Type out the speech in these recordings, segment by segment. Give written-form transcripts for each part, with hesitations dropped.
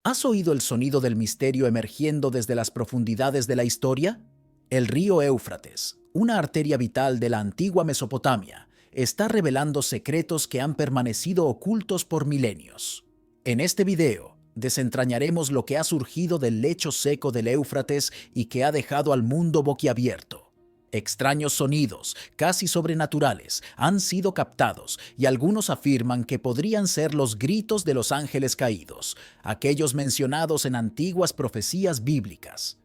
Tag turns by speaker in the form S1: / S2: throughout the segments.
S1: ¿Has oído el sonido del misterio emergiendo desde las profundidades de la historia? El río Éufrates, una arteria vital de la antigua Mesopotamia, está revelando secretos que han permanecido ocultos por milenios. En este video, desentrañaremos lo que ha surgido del lecho seco del Éufrates y que ha dejado al mundo boquiabierto. Extraños sonidos, casi sobrenaturales, han sido captados y algunos afirman que podrían ser los gritos de los ángeles caídos, aquellos mencionados en antiguas profecías bíblicas.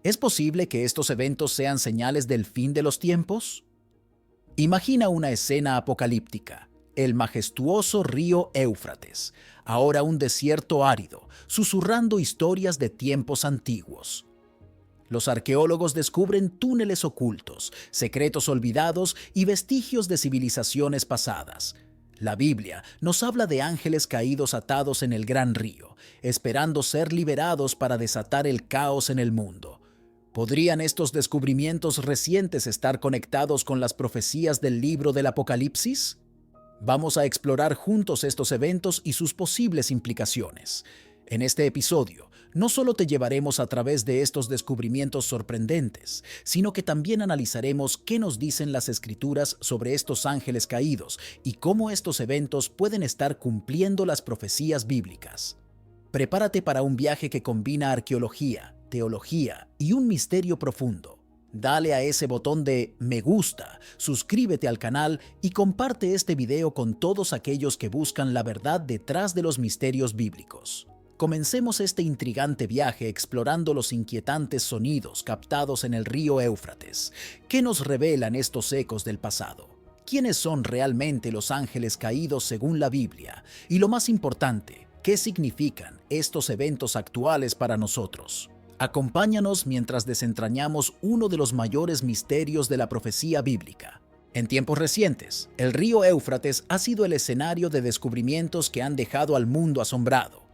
S1: ¿Es posible que estos eventos sean señales del fin de los tiempos? Imagina una escena apocalíptica, el majestuoso río Éufrates, ahora un desierto árido, susurrando historias de tiempos antiguos. Los arqueólogos descubren túneles ocultos, secretos olvidados y vestigios de civilizaciones pasadas. La Biblia nos habla de ángeles caídos atados en el gran río, esperando ser liberados para desatar el caos en el mundo. ¿Podrían estos descubrimientos recientes estar conectados con las profecías del libro del Apocalipsis? Vamos a explorar juntos estos eventos y sus posibles implicaciones. En este episodio, no solo te llevaremos a través de estos descubrimientos sorprendentes, sino que también analizaremos qué nos dicen las Escrituras sobre estos ángeles caídos y cómo estos eventos pueden estar cumpliendo las profecías bíblicas. Prepárate para un viaje que combina arqueología, teología y un misterio profundo. Dale a ese botón de me gusta, suscríbete al canal y comparte este video con todos aquellos que buscan la verdad detrás de los misterios bíblicos. Comencemos este intrigante viaje explorando los inquietantes sonidos captados en el río Éufrates. ¿Qué nos revelan estos ecos del pasado? ¿Quiénes son realmente los ángeles caídos según la Biblia? Y lo más importante, ¿qué significan estos eventos actuales para nosotros? Acompáñanos mientras desentrañamos uno de los mayores misterios de la profecía bíblica. En tiempos recientes, el río Éufrates ha sido el escenario de descubrimientos que han dejado al mundo asombrado.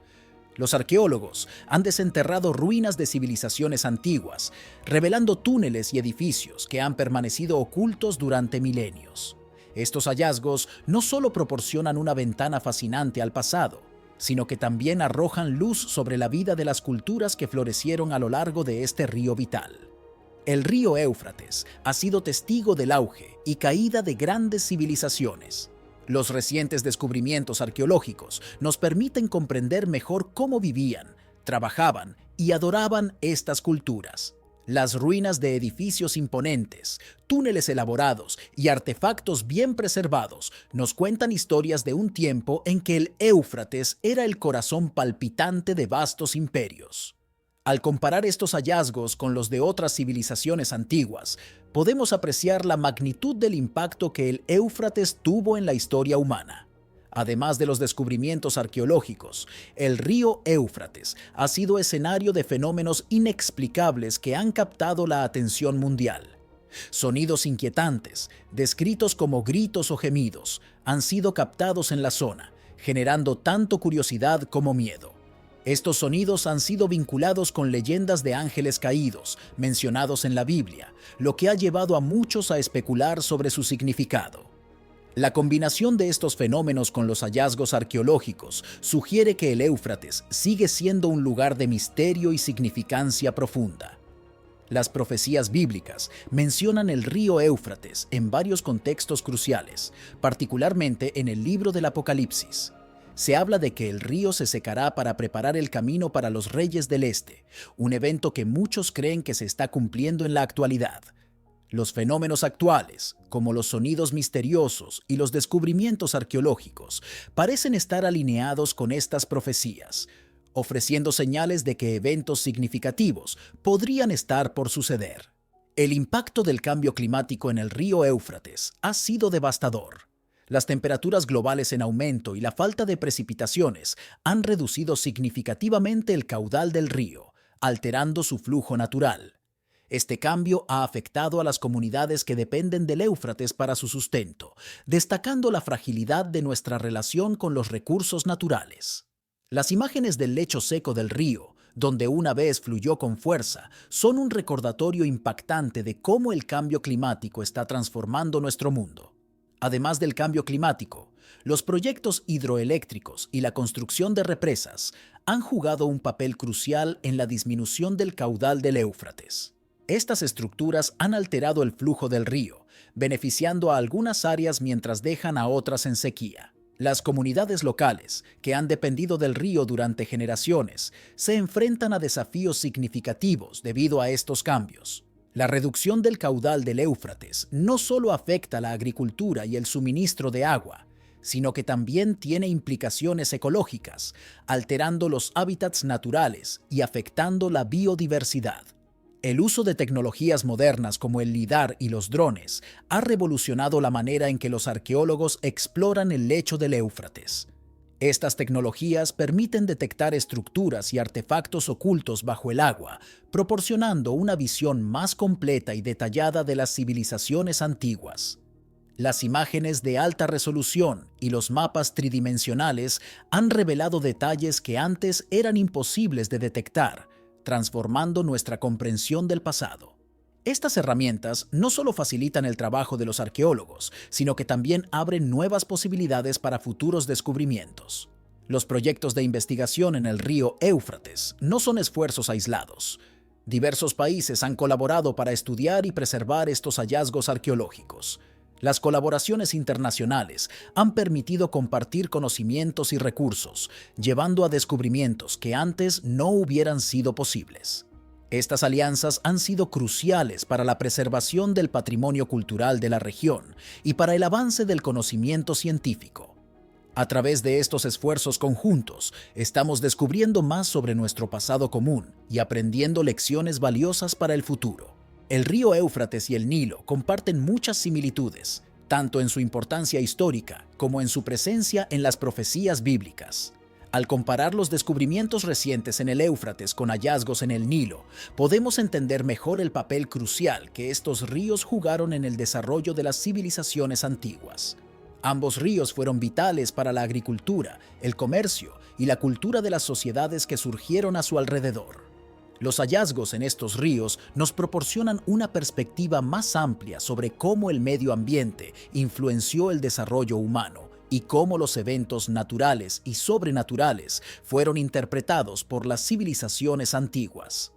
S1: Los arqueólogos han desenterrado ruinas de civilizaciones antiguas, revelando túneles y edificios que han permanecido ocultos durante milenios. Estos hallazgos no solo proporcionan una ventana fascinante al pasado, sino que también arrojan luz sobre la vida de las culturas que florecieron a lo largo de este río vital. El río Éufrates ha sido testigo del auge y caída de grandes civilizaciones. Los recientes descubrimientos arqueológicos nos permiten comprender mejor cómo vivían, trabajaban y adoraban estas culturas. Las ruinas de edificios imponentes, túneles elaborados y artefactos bien preservados nos cuentan historias de un tiempo en que el Éufrates era el corazón palpitante de vastos imperios. Al comparar estos hallazgos con los de otras civilizaciones antiguas, podemos apreciar la magnitud del impacto que el Éufrates tuvo en la historia humana. Además de los descubrimientos arqueológicos, el río Éufrates ha sido escenario de fenómenos inexplicables que han captado la atención mundial. Sonidos inquietantes, descritos como gritos o gemidos, han sido captados en la zona, generando tanto curiosidad como miedo. Estos sonidos han sido vinculados con leyendas de ángeles caídos, mencionados en la Biblia, lo que ha llevado a muchos a especular sobre su significado. La combinación de estos fenómenos con los hallazgos arqueológicos sugiere que el Éufrates sigue siendo un lugar de misterio y significancia profunda. Las profecías bíblicas mencionan el río Éufrates en varios contextos cruciales, particularmente en el libro del Apocalipsis. Se habla de que el río se secará para preparar el camino para los reyes del este, un evento que muchos creen que se está cumpliendo en la actualidad. Los fenómenos actuales, como los sonidos misteriosos y los descubrimientos arqueológicos, parecen estar alineados con estas profecías, ofreciendo señales de que eventos significativos podrían estar por suceder. El impacto del cambio climático en el río Éufrates ha sido devastador. Las temperaturas globales en aumento y la falta de precipitaciones han reducido significativamente el caudal del río, alterando su flujo natural. Este cambio ha afectado a las comunidades que dependen del Éufrates para su sustento, destacando la fragilidad de nuestra relación con los recursos naturales. Las imágenes del lecho seco del río, donde una vez fluyó con fuerza, son un recordatorio impactante de cómo el cambio climático está transformando nuestro mundo. Además del cambio climático, los proyectos hidroeléctricos y la construcción de represas han jugado un papel crucial en la disminución del caudal del Éufrates. Estas estructuras han alterado el flujo del río, beneficiando a algunas áreas mientras dejan a otras en sequía. Las comunidades locales, que han dependido del río durante generaciones, se enfrentan a desafíos significativos debido a estos cambios. La reducción del caudal del Éufrates no solo afecta la agricultura y el suministro de agua, sino que también tiene implicaciones ecológicas, alterando los hábitats naturales y afectando la biodiversidad. El uso de tecnologías modernas como el lidar y los drones ha revolucionado la manera en que los arqueólogos exploran el lecho del Éufrates. Estas tecnologías permiten detectar estructuras y artefactos ocultos bajo el agua, proporcionando una visión más completa y detallada de las civilizaciones antiguas. Las imágenes de alta resolución y los mapas tridimensionales han revelado detalles que antes eran imposibles de detectar, transformando nuestra comprensión del pasado. Estas herramientas no solo facilitan el trabajo de los arqueólogos, sino que también abren nuevas posibilidades para futuros descubrimientos. Los proyectos de investigación en el río Éufrates no son esfuerzos aislados. Diversos países han colaborado para estudiar y preservar estos hallazgos arqueológicos. Las colaboraciones internacionales han permitido compartir conocimientos y recursos, llevando a descubrimientos que antes no hubieran sido posibles. Estas alianzas han sido cruciales para la preservación del patrimonio cultural de la región y para el avance del conocimiento científico. A través de estos esfuerzos conjuntos, estamos descubriendo más sobre nuestro pasado común y aprendiendo lecciones valiosas para el futuro. El río Éufrates y el Nilo comparten muchas similitudes, tanto en su importancia histórica como en su presencia en las profecías bíblicas. Al comparar los descubrimientos recientes en el Éufrates con hallazgos en el Nilo, podemos entender mejor el papel crucial que estos ríos jugaron en el desarrollo de las civilizaciones antiguas. Ambos ríos fueron vitales para la agricultura, el comercio y la cultura de las sociedades que surgieron a su alrededor. Los hallazgos en estos ríos nos proporcionan una perspectiva más amplia sobre cómo el medio ambiente influenció el desarrollo humano y cómo los eventos naturales y sobrenaturales fueron interpretados por las civilizaciones antiguas.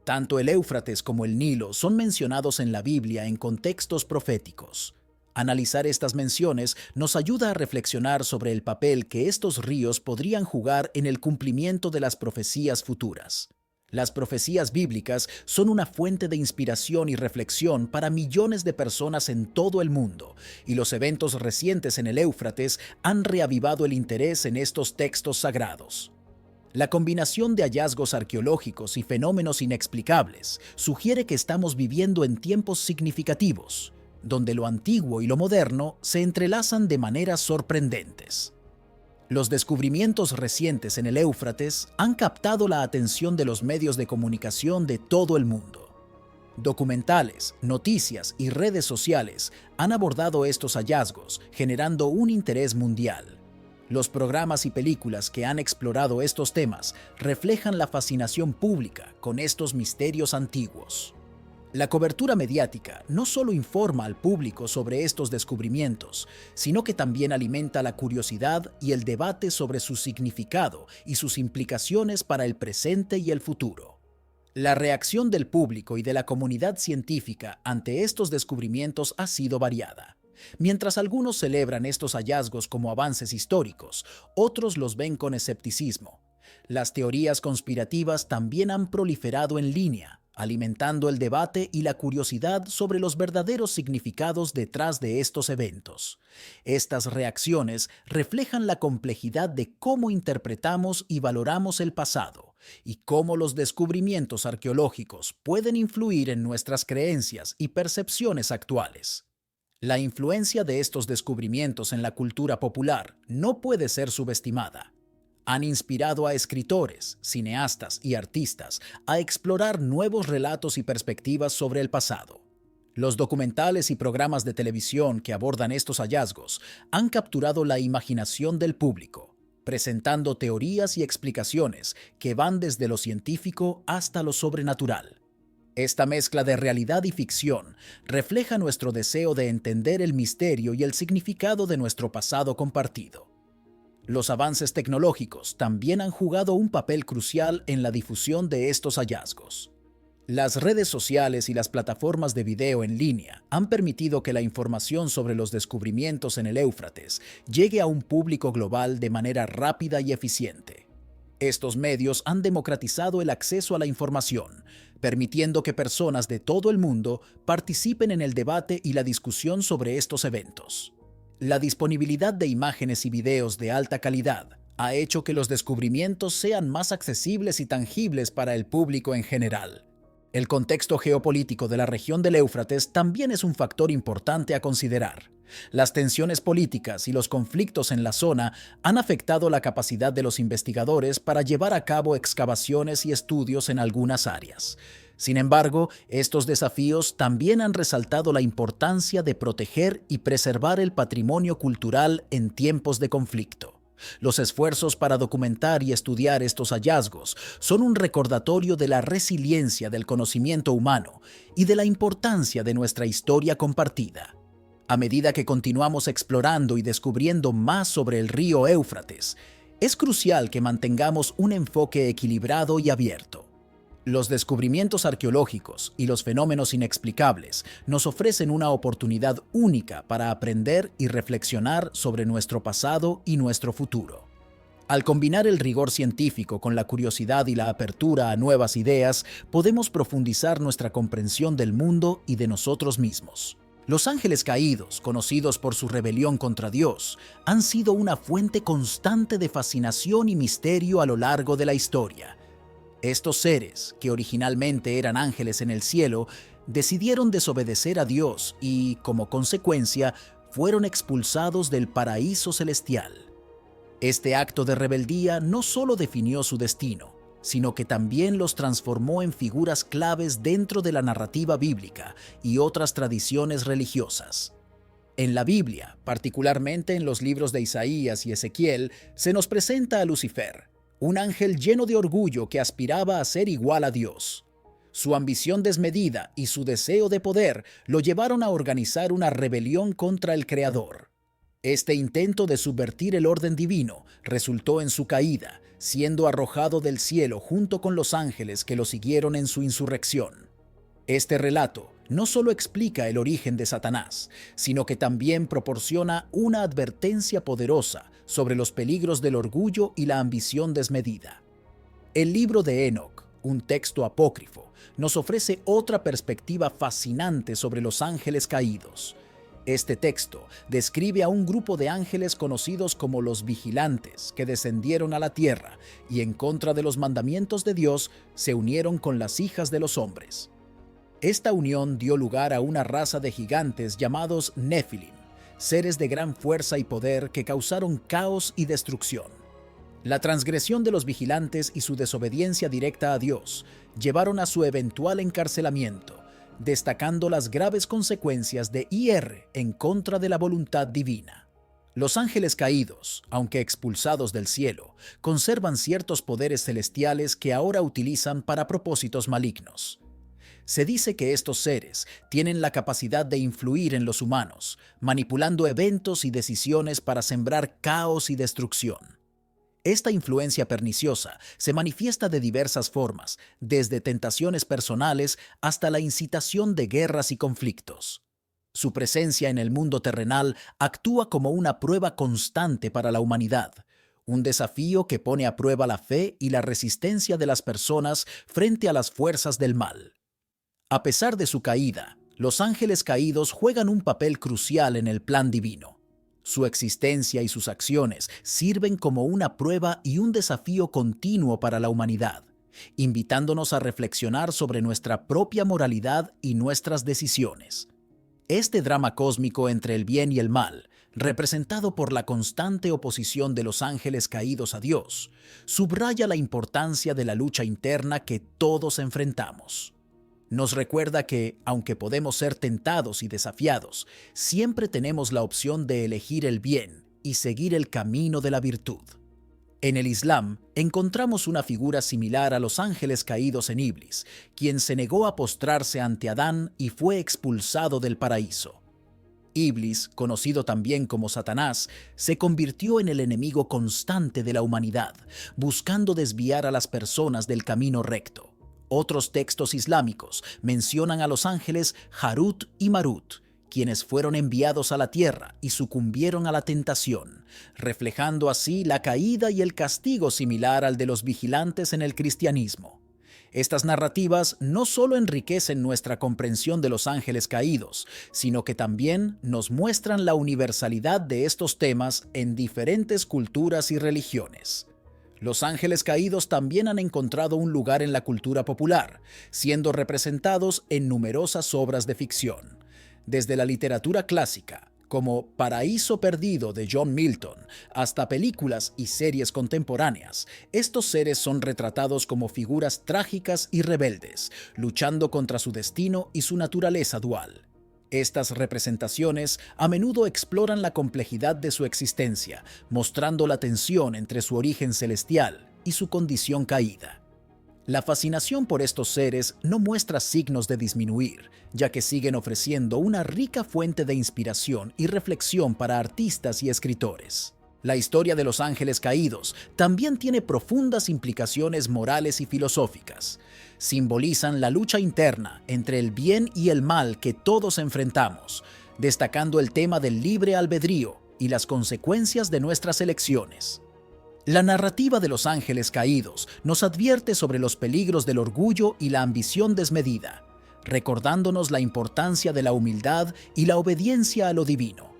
S1: Tanto el Éufrates como el Nilo son mencionados en la Biblia en contextos proféticos. Analizar estas menciones nos ayuda a reflexionar sobre el papel que estos ríos podrían jugar en el cumplimiento de las profecías futuras. Las profecías bíblicas son una fuente de inspiración y reflexión para millones de personas en todo el mundo, y los eventos recientes en el Éufrates han reavivado el interés en estos textos sagrados. La combinación de hallazgos arqueológicos y fenómenos inexplicables sugiere que estamos viviendo en tiempos significativos, donde lo antiguo y lo moderno se entrelazan de maneras sorprendentes. Los descubrimientos recientes en el Éufrates han captado la atención de los medios de comunicación de todo el mundo. Documentales, noticias y redes sociales han abordado estos hallazgos, generando un interés mundial. Los programas y películas que han explorado estos temas reflejan la fascinación pública con estos misterios antiguos. La cobertura mediática no solo informa al público sobre estos descubrimientos, sino que también alimenta la curiosidad y el debate sobre su significado y sus implicaciones para el presente y el futuro. La reacción del público y de la comunidad científica ante estos descubrimientos ha sido variada. Mientras algunos celebran estos hallazgos como avances históricos, otros los ven con escepticismo. Las teorías conspirativas también han proliferado en línea, alimentando el debate y la curiosidad sobre los verdaderos significados detrás de estos eventos. Estas reacciones reflejan la complejidad de cómo interpretamos y valoramos el pasado, y cómo los descubrimientos arqueológicos pueden influir en nuestras creencias y percepciones actuales. La influencia de estos descubrimientos en la cultura popular no puede ser subestimada. Han inspirado a escritores, cineastas y artistas a explorar nuevos relatos y perspectivas sobre el pasado. Los documentales y programas de televisión que abordan estos hallazgos han capturado la imaginación del público, presentando teorías y explicaciones que van desde lo científico hasta lo sobrenatural. Esta mezcla de realidad y ficción refleja nuestro deseo de entender el misterio y el significado de nuestro pasado compartido. Los avances tecnológicos también han jugado un papel crucial en la difusión de estos hallazgos. Las redes sociales y las plataformas de video en línea han permitido que la información sobre los descubrimientos en el Éufrates llegue a un público global de manera rápida y eficiente. Estos medios han democratizado el acceso a la información, permitiendo que personas de todo el mundo participen en el debate y la discusión sobre estos eventos. La disponibilidad de imágenes y videos de alta calidad ha hecho que los descubrimientos sean más accesibles y tangibles para el público en general. El contexto geopolítico de la región del Éufrates también es un factor importante a considerar. Las tensiones políticas y los conflictos en la zona han afectado la capacidad de los investigadores para llevar a cabo excavaciones y estudios en algunas áreas. Sin embargo, estos desafíos también han resaltado la importancia de proteger y preservar el patrimonio cultural en tiempos de conflicto. Los esfuerzos para documentar y estudiar estos hallazgos son un recordatorio de la resiliencia del conocimiento humano y de la importancia de nuestra historia compartida. A medida que continuamos explorando y descubriendo más sobre el río Éufrates, es crucial que mantengamos un enfoque equilibrado y abierto. Los descubrimientos arqueológicos y los fenómenos inexplicables nos ofrecen una oportunidad única para aprender y reflexionar sobre nuestro pasado y nuestro futuro. Al combinar el rigor científico con la curiosidad y la apertura a nuevas ideas, podemos profundizar nuestra comprensión del mundo y de nosotros mismos. Los ángeles caídos, conocidos por su rebelión contra Dios, han sido una fuente constante de fascinación y misterio a lo largo de la historia. Estos seres, que originalmente eran ángeles en el cielo, decidieron desobedecer a Dios y, como consecuencia, fueron expulsados del paraíso celestial. Este acto de rebeldía no solo definió su destino, sino que también los transformó en figuras claves dentro de la narrativa bíblica y otras tradiciones religiosas. En la Biblia, particularmente en los libros de Isaías y Ezequiel, se nos presenta a Lucifer, un ángel lleno de orgullo que aspiraba a ser igual a Dios. Su ambición desmedida y su deseo de poder lo llevaron a organizar una rebelión contra el Creador. Este intento de subvertir el orden divino resultó en su caída, siendo arrojado del cielo junto con los ángeles que lo siguieron en su insurrección. Este relato no solo explica el origen de Satanás, sino que también proporciona una advertencia poderosa sobre los peligros del orgullo y la ambición desmedida. El libro de Enoc, un texto apócrifo, nos ofrece otra perspectiva fascinante sobre los ángeles caídos. Este texto describe a un grupo de ángeles conocidos como los vigilantes que descendieron a la tierra y en contra de los mandamientos de Dios se unieron con las hijas de los hombres. Esta unión dio lugar a una raza de gigantes llamados Nefilim, seres de gran fuerza y poder que causaron caos y destrucción. La transgresión de los vigilantes y su desobediencia directa a Dios llevaron a su eventual encarcelamiento, destacando las graves consecuencias de ir en contra de la voluntad divina. Los ángeles caídos, aunque expulsados del cielo, conservan ciertos poderes celestiales que ahora utilizan para propósitos malignos. Se dice que estos seres tienen la capacidad de influir en los humanos, manipulando eventos y decisiones para sembrar caos y destrucción. Esta influencia perniciosa se manifiesta de diversas formas, desde tentaciones personales hasta la incitación de guerras y conflictos. Su presencia en el mundo terrenal actúa como una prueba constante para la humanidad, un desafío que pone a prueba la fe y la resistencia de las personas frente a las fuerzas del mal. A pesar de su caída, los ángeles caídos juegan un papel crucial en el plan divino. Su existencia y sus acciones sirven como una prueba y un desafío continuo para la humanidad, invitándonos a reflexionar sobre nuestra propia moralidad y nuestras decisiones. Este drama cósmico entre el bien y el mal, representado por la constante oposición de los ángeles caídos a Dios, subraya la importancia de la lucha interna que todos enfrentamos. Nos recuerda que, aunque podemos ser tentados y desafiados, siempre tenemos la opción de elegir el bien y seguir el camino de la virtud. En el Islam, encontramos una figura similar a los ángeles caídos en Iblis, quien se negó a postrarse ante Adán y fue expulsado del paraíso. Iblis, conocido también como Satanás, se convirtió en el enemigo constante de la humanidad, buscando desviar a las personas del camino recto. Otros textos islámicos mencionan a los ángeles Harut y Marut, quienes fueron enviados a la tierra y sucumbieron a la tentación, reflejando así la caída y el castigo similar al de los vigilantes en el cristianismo. Estas narrativas no solo enriquecen nuestra comprensión de los ángeles caídos, sino que también nos muestran la universalidad de estos temas en diferentes culturas y religiones. Los ángeles caídos también han encontrado un lugar en la cultura popular, siendo representados en numerosas obras de ficción. Desde la literatura clásica, como Paraíso Perdido de John Milton, hasta películas y series contemporáneas, estos seres son retratados como figuras trágicas y rebeldes, luchando contra su destino y su naturaleza dual. Estas representaciones a menudo exploran la complejidad de su existencia, mostrando la tensión entre su origen celestial y su condición caída. La fascinación por estos seres no muestra signos de disminuir, ya que siguen ofreciendo una rica fuente de inspiración y reflexión para artistas y escritores. La historia de los ángeles caídos también tiene profundas implicaciones morales y filosóficas. Simbolizan la lucha interna entre el bien y el mal que todos enfrentamos, destacando el tema del libre albedrío y las consecuencias de nuestras elecciones. La narrativa de los ángeles caídos nos advierte sobre los peligros del orgullo y la ambición desmedida, recordándonos la importancia de la humildad y la obediencia a lo divino.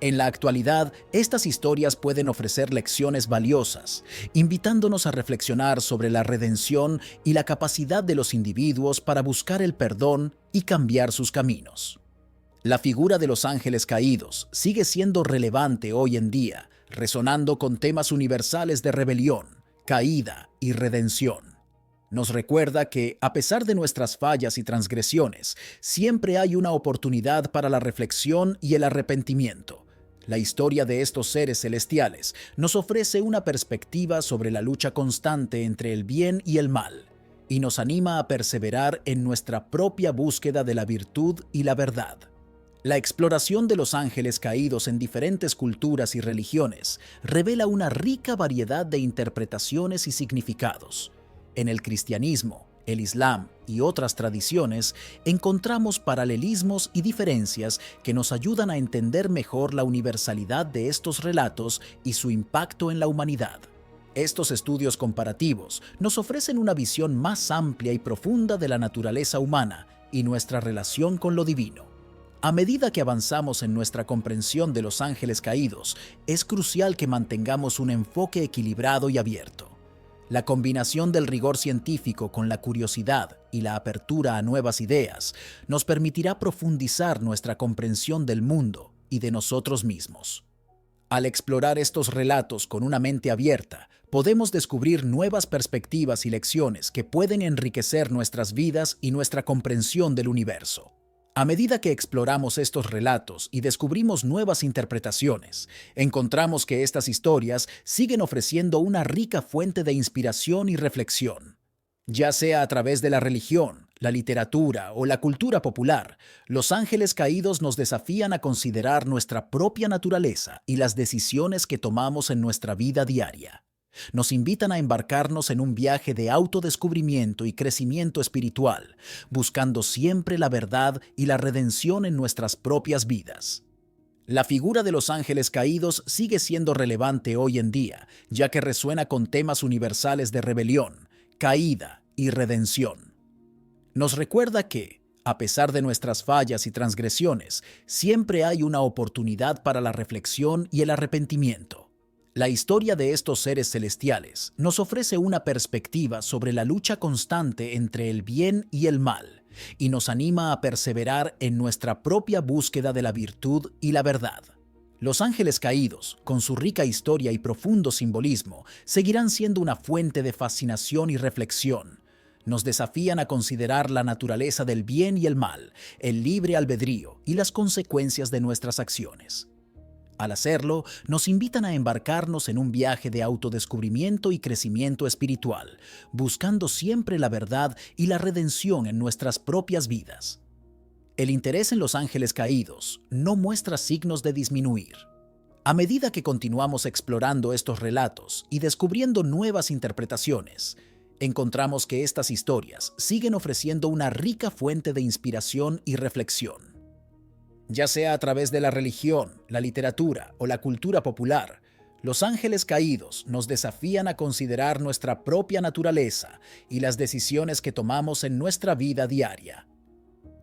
S1: En la actualidad, estas historias pueden ofrecer lecciones valiosas, invitándonos a reflexionar sobre la redención y la capacidad de los individuos para buscar el perdón y cambiar sus caminos. La figura de los ángeles caídos sigue siendo relevante hoy en día, resonando con temas universales de rebelión, caída y redención. Nos recuerda que, a pesar de nuestras fallas y transgresiones, siempre hay una oportunidad para la reflexión y el arrepentimiento. La historia de estos seres celestiales nos ofrece una perspectiva sobre la lucha constante entre el bien y el mal, y nos anima a perseverar en nuestra propia búsqueda de la virtud y la verdad. La exploración de los ángeles caídos en diferentes culturas y religiones revela una rica variedad de interpretaciones y significados. En el cristianismo, el islam y otras tradiciones encontramos paralelismos y diferencias que nos ayudan a entender mejor la universalidad de estos relatos y su impacto en la humanidad. Estos estudios comparativos nos ofrecen una visión más amplia y profunda de la naturaleza humana y nuestra relación con lo divino. A medida que avanzamos en nuestra comprensión de los ángeles caídos, es crucial que mantengamos un enfoque equilibrado y abierto. La combinación del rigor científico con la curiosidad y la apertura a nuevas ideas nos permitirá profundizar nuestra comprensión del mundo y de nosotros mismos. Al explorar estos relatos con una mente abierta, podemos descubrir nuevas perspectivas y lecciones que pueden enriquecer nuestras vidas y nuestra comprensión del universo. A medida que exploramos estos relatos y descubrimos nuevas interpretaciones, encontramos que estas historias siguen ofreciendo una rica fuente de inspiración y reflexión. Ya sea a través de la religión, la literatura o la cultura popular, los ángeles caídos nos desafían a considerar nuestra propia naturaleza y las decisiones que tomamos en nuestra vida diaria. Nos invitan a embarcarnos en un viaje de autodescubrimiento y crecimiento espiritual, buscando siempre la verdad y la redención en nuestras propias vidas. La figura de los ángeles caídos sigue siendo relevante hoy en día, ya que resuena con temas universales de rebelión, caída y redención. Nos recuerda que, a pesar de nuestras fallas y transgresiones, siempre hay una oportunidad para la reflexión y el arrepentimiento. La historia de estos seres celestiales nos ofrece una perspectiva sobre la lucha constante entre el bien y el mal, y nos anima a perseverar en nuestra propia búsqueda de la virtud y la verdad. Los ángeles caídos, con su rica historia y profundo simbolismo, seguirán siendo una fuente de fascinación y reflexión. Nos desafían a considerar la naturaleza del bien y el mal, el libre albedrío y las consecuencias de nuestras acciones. Al hacerlo, nos invitan a embarcarnos en un viaje de autodescubrimiento y crecimiento espiritual, buscando siempre la verdad y la redención en nuestras propias vidas. el interés en los ángeles caídos no muestra signos de disminuir. A medida que continuamos explorando estos relatos y descubriendo nuevas interpretaciones, encontramos que estas historias siguen ofreciendo una rica fuente de inspiración y reflexión. Ya sea a través de la religión, la literatura o la cultura popular, los ángeles caídos nos desafían a considerar nuestra propia naturaleza y las decisiones que tomamos en nuestra vida diaria.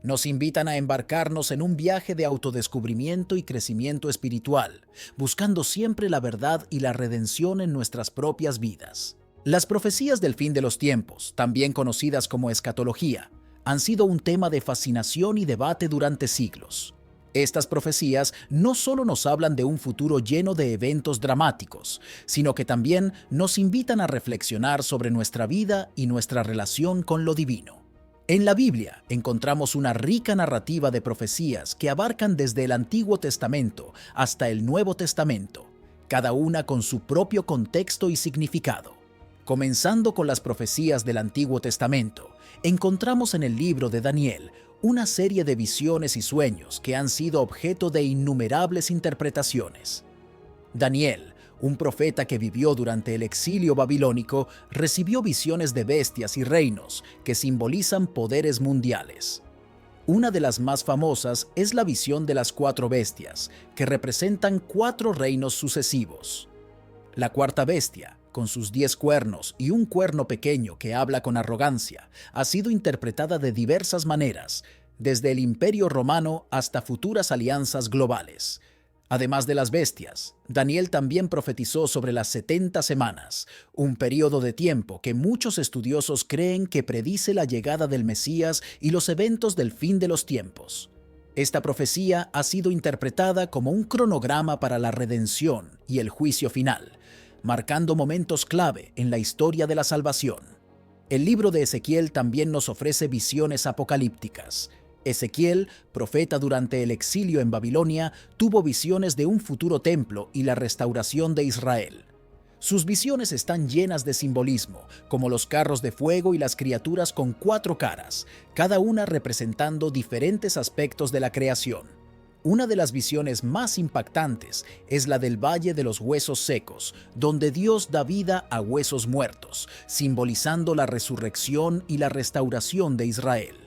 S1: Nos invitan a embarcarnos en un viaje de autodescubrimiento y crecimiento espiritual, buscando siempre la verdad y la redención en nuestras propias vidas. Las profecías del fin de los tiempos, también conocidas como escatología, han sido un tema de fascinación y debate durante siglos. Estas profecías no solo nos hablan de un futuro lleno de eventos dramáticos, sino que también nos invitan a reflexionar sobre nuestra vida y nuestra relación con lo divino. En la Biblia encontramos una rica narrativa de profecías que abarcan desde el Antiguo Testamento hasta el Nuevo Testamento, cada una con su propio contexto y significado. Comenzando con las profecías del Antiguo Testamento, encontramos en el libro de Daniel una serie de visiones y sueños que han sido objeto de innumerables interpretaciones. Daniel, un profeta que vivió durante el exilio babilónico, recibió visiones de bestias y reinos que simbolizan poderes mundiales. Una de las más famosas es la visión de las 4 bestias, que representan 4 reinos sucesivos. La cuarta bestia, con sus 10 cuernos y un cuerno pequeño que habla con arrogancia, ha sido interpretada de diversas maneras, desde el Imperio Romano hasta futuras alianzas globales. Además de las bestias, Daniel también profetizó sobre las 70 semanas, un periodo de tiempo que muchos estudiosos creen que predice la llegada del Mesías y los eventos del fin de los tiempos. Esta profecía ha sido interpretada como un cronograma para la redención y el juicio final, marcando momentos clave en la historia de la salvación. El libro de Ezequiel también nos ofrece visiones apocalípticas. Ezequiel, profeta durante el exilio en Babilonia, tuvo visiones de un futuro templo y la restauración de Israel. Sus visiones están llenas de simbolismo, como los carros de fuego y las criaturas con 4 caras, cada una representando diferentes aspectos de la creación. Una de las visiones más impactantes es la del Valle de los Huesos Secos, donde Dios da vida a huesos muertos, simbolizando la resurrección y la restauración de Israel.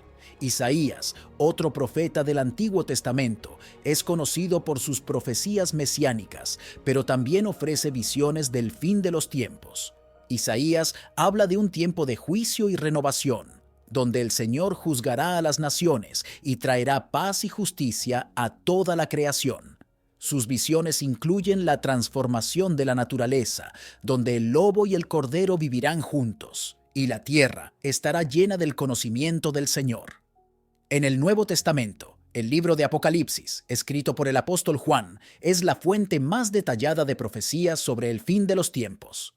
S1: Isaías, otro profeta del Antiguo Testamento, es conocido por sus profecías mesiánicas, pero también ofrece visiones del fin de los tiempos. Isaías habla de un tiempo de juicio y renovación, donde el Señor juzgará a las naciones y traerá paz y justicia a toda la creación. Sus visiones incluyen la transformación de la naturaleza, donde el lobo y el cordero vivirán juntos, y la tierra estará llena del conocimiento del Señor. En el Nuevo Testamento, el libro de Apocalipsis, escrito por el apóstol Juan, es la fuente más detallada de profecías sobre el fin de los tiempos.